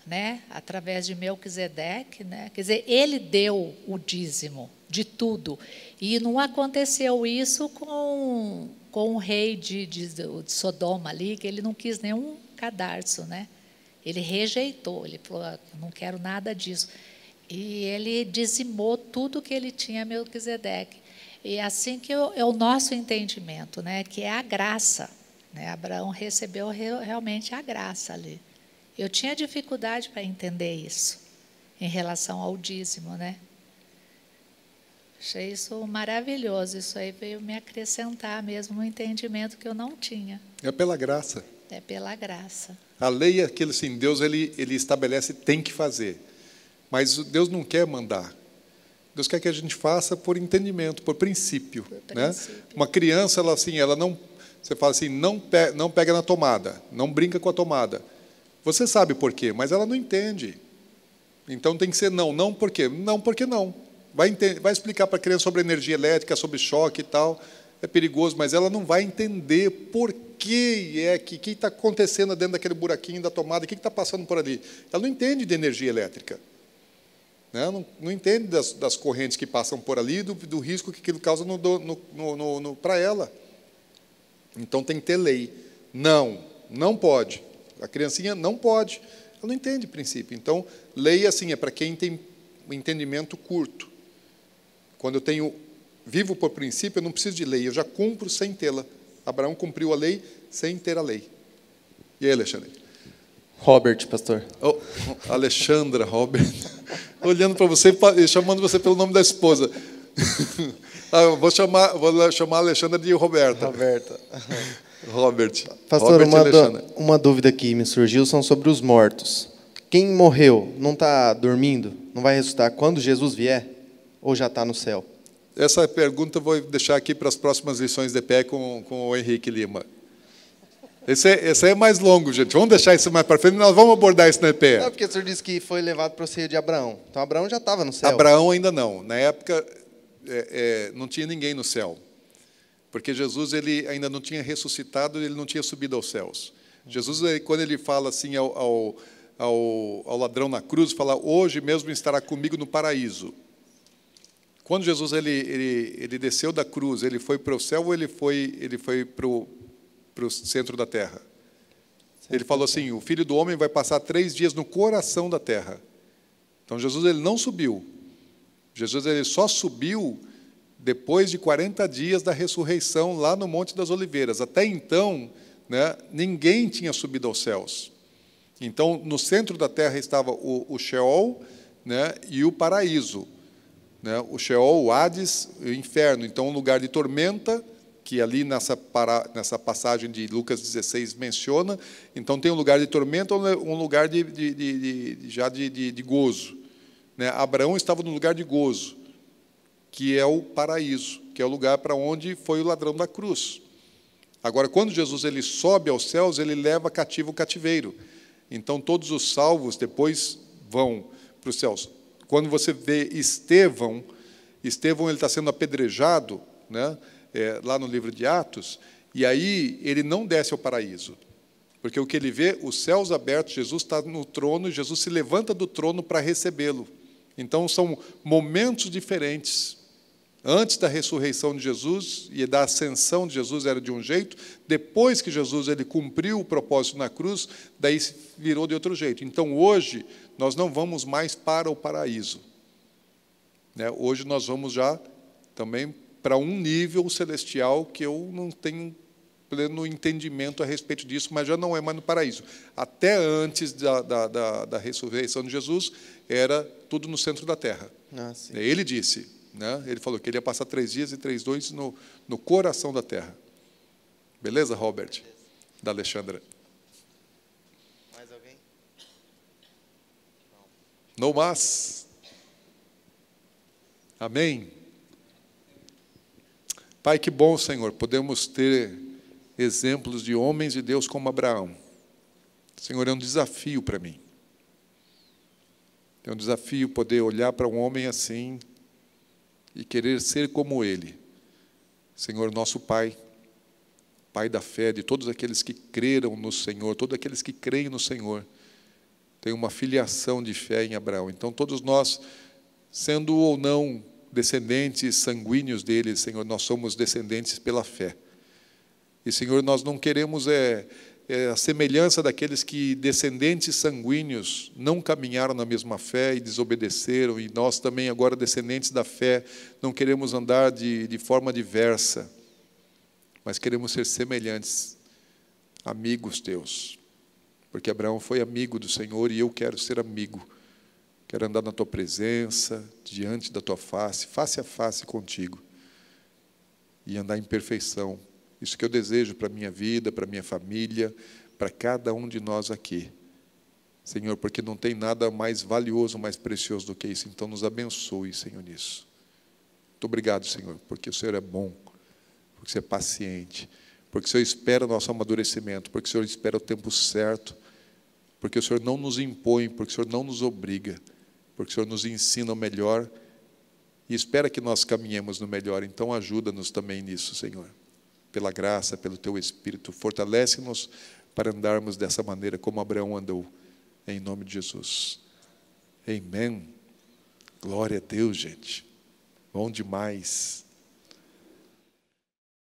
né, através de Melquisedeque, né? Quer dizer, ele deu o dízimo de tudo. E não aconteceu isso com o rei de Sodoma ali, que ele não quis nenhum cadarço, né? Ele rejeitou, ele falou, não quero nada disso. E ele dizimou tudo que ele tinha, Melquisedeque. E assim que é o nosso entendimento, né, que é a graça, né? Abraão recebeu realmente a graça ali. Eu tinha dificuldade para entender isso, em relação ao dízimo, né? Achei isso maravilhoso, isso aí veio me acrescentar mesmo no entendimento que eu não tinha. É pela graça. É pela graça. A lei é aquilo assim, Deus ele estabelece, tem que fazer. Mas Deus não quer mandar. Deus quer que a gente faça por entendimento, por princípio. Né? Uma criança, ela não... Você fala assim, não pega na tomada, não brinca com a tomada. Você sabe por quê, mas ela não entende. Então tem que ser não. Não por quê? Não porque não. Vai explicar para a criança sobre energia elétrica, sobre choque e tal. É perigoso, mas ela não vai entender por que está acontecendo dentro daquele buraquinho da tomada, o que está passando por ali. Ela não entende de energia elétrica. Né? Não entende das correntes que passam por ali, do risco que aquilo causa para ela. Então tem que ter lei. Não pode. A criancinha não pode. Ela não entende princípio. Então, lei assim, é para quem tem um entendimento curto. Quando eu vivo por princípio, eu não preciso de lei, eu já cumpro sem tê-la. Abraão cumpriu a lei sem ter a lei. E aí, Alexandre? Robert, pastor. Alexandra, Robert. Olhando para você, chamando você pelo nome da esposa. Vou chamar a Alexandra de Roberta. Robert. Pastor, Robert uma dúvida que me surgiu são sobre os mortos. Quem morreu não está dormindo? Não vai ressuscitar quando Jesus vier? Ou já está no céu? Essa pergunta eu vou deixar aqui para as próximas lições de pé com o Henrique Lima. Esse é mais longo, gente. Vamos deixar isso mais para frente, nós vamos abordar isso no EPE. Não, porque o senhor disse que foi levado para o seio de Abraão. Então, Abraão já estava no céu. Abraão ainda não. Na época, não tinha ninguém no céu, porque Jesus ele ainda não tinha ressuscitado, ele não tinha subido aos céus. Jesus, quando ele fala assim ao ladrão na cruz, fala: hoje mesmo estará comigo no paraíso. Quando Jesus ele desceu da cruz, ele foi para o céu ou ele foi para o centro da terra? Ele falou assim: o Filho do Homem vai passar 3 dias no coração da terra. Então Jesus ele não subiu. Jesus ele só subiu depois de 40 dias da ressurreição lá no Monte das Oliveiras. Até então, né, ninguém tinha subido aos céus. Então, no centro da terra estava o Sheol, né, e o paraíso. Né, o Sheol, o Hades, o inferno. Então, um lugar de tormenta, que ali nessa passagem de Lucas 16 menciona. Então, tem um lugar de tormenta, um lugar de gozo. Né? Abraão estava no lugar de gozo, que é o paraíso, que é o lugar para onde foi o ladrão da cruz. Agora, quando Jesus ele sobe aos céus, ele leva cativo o cativeiro. Então, todos os salvos depois vão para os céus. Quando você vê Estevão ele está sendo apedrejado, né, lá no livro de Atos, e aí ele não desce ao paraíso. Porque o que ele vê, os céus abertos, Jesus está no trono, e Jesus se levanta do trono para recebê-lo. Então, são momentos diferentes. Antes da ressurreição de Jesus e da ascensão de Jesus era de um jeito, depois que Jesus ele cumpriu o propósito na cruz, daí virou de outro jeito. Então, hoje, nós não vamos mais para o paraíso. Né? Hoje, nós vamos já também para um nível celestial que eu não tenho pleno entendimento a respeito disso, mas já não é mais no paraíso. Até antes da ressurreição de Jesus, era tudo no centro da terra. Ele disse, né? Ele falou que ele ia passar 3 dias e 3 noites no coração da terra. Beleza, Robert? Da Alexandra. Mais alguém? Não mais. Amém? Pai, que bom, Senhor, podemos ter exemplos de homens de Deus como Abraão. Senhor, é um desafio para mim. É um desafio poder olhar para um homem assim e querer ser como ele. Senhor, nosso Pai, Pai da fé, de todos aqueles que creram no Senhor, todos aqueles que creem no Senhor, tem uma filiação de fé em Abraão. Então, todos nós, sendo ou não descendentes sanguíneos dele, Senhor, nós somos descendentes pela fé. E, Senhor, nós não queremos a semelhança daqueles que, descendentes sanguíneos, não caminharam na mesma fé e desobedeceram, e nós também, agora, descendentes da fé, não queremos andar de forma diversa, mas queremos ser semelhantes, amigos teus, porque Abraão foi amigo do Senhor e eu quero ser amigo, quero andar na tua presença, diante da tua face a face contigo, e andar em perfeição. Isso que eu desejo para a minha vida, para a minha família, para cada um de nós aqui. Senhor, porque não tem nada mais valioso, mais precioso do que isso. Então, nos abençoe, Senhor, nisso. Muito obrigado, Senhor, porque o Senhor é bom, porque o Senhor é paciente, porque o Senhor espera o nosso amadurecimento, porque o Senhor espera o tempo certo, porque o Senhor não nos impõe, porque o Senhor não nos obriga, porque o Senhor nos ensina o melhor e espera que nós caminhemos no melhor. Então, ajuda-nos também nisso, Senhor. Pela graça, pelo Teu Espírito, fortalece-nos para andarmos dessa maneira como Abraão andou, em nome de Jesus. Amém. Glória a Deus, gente. Bom demais.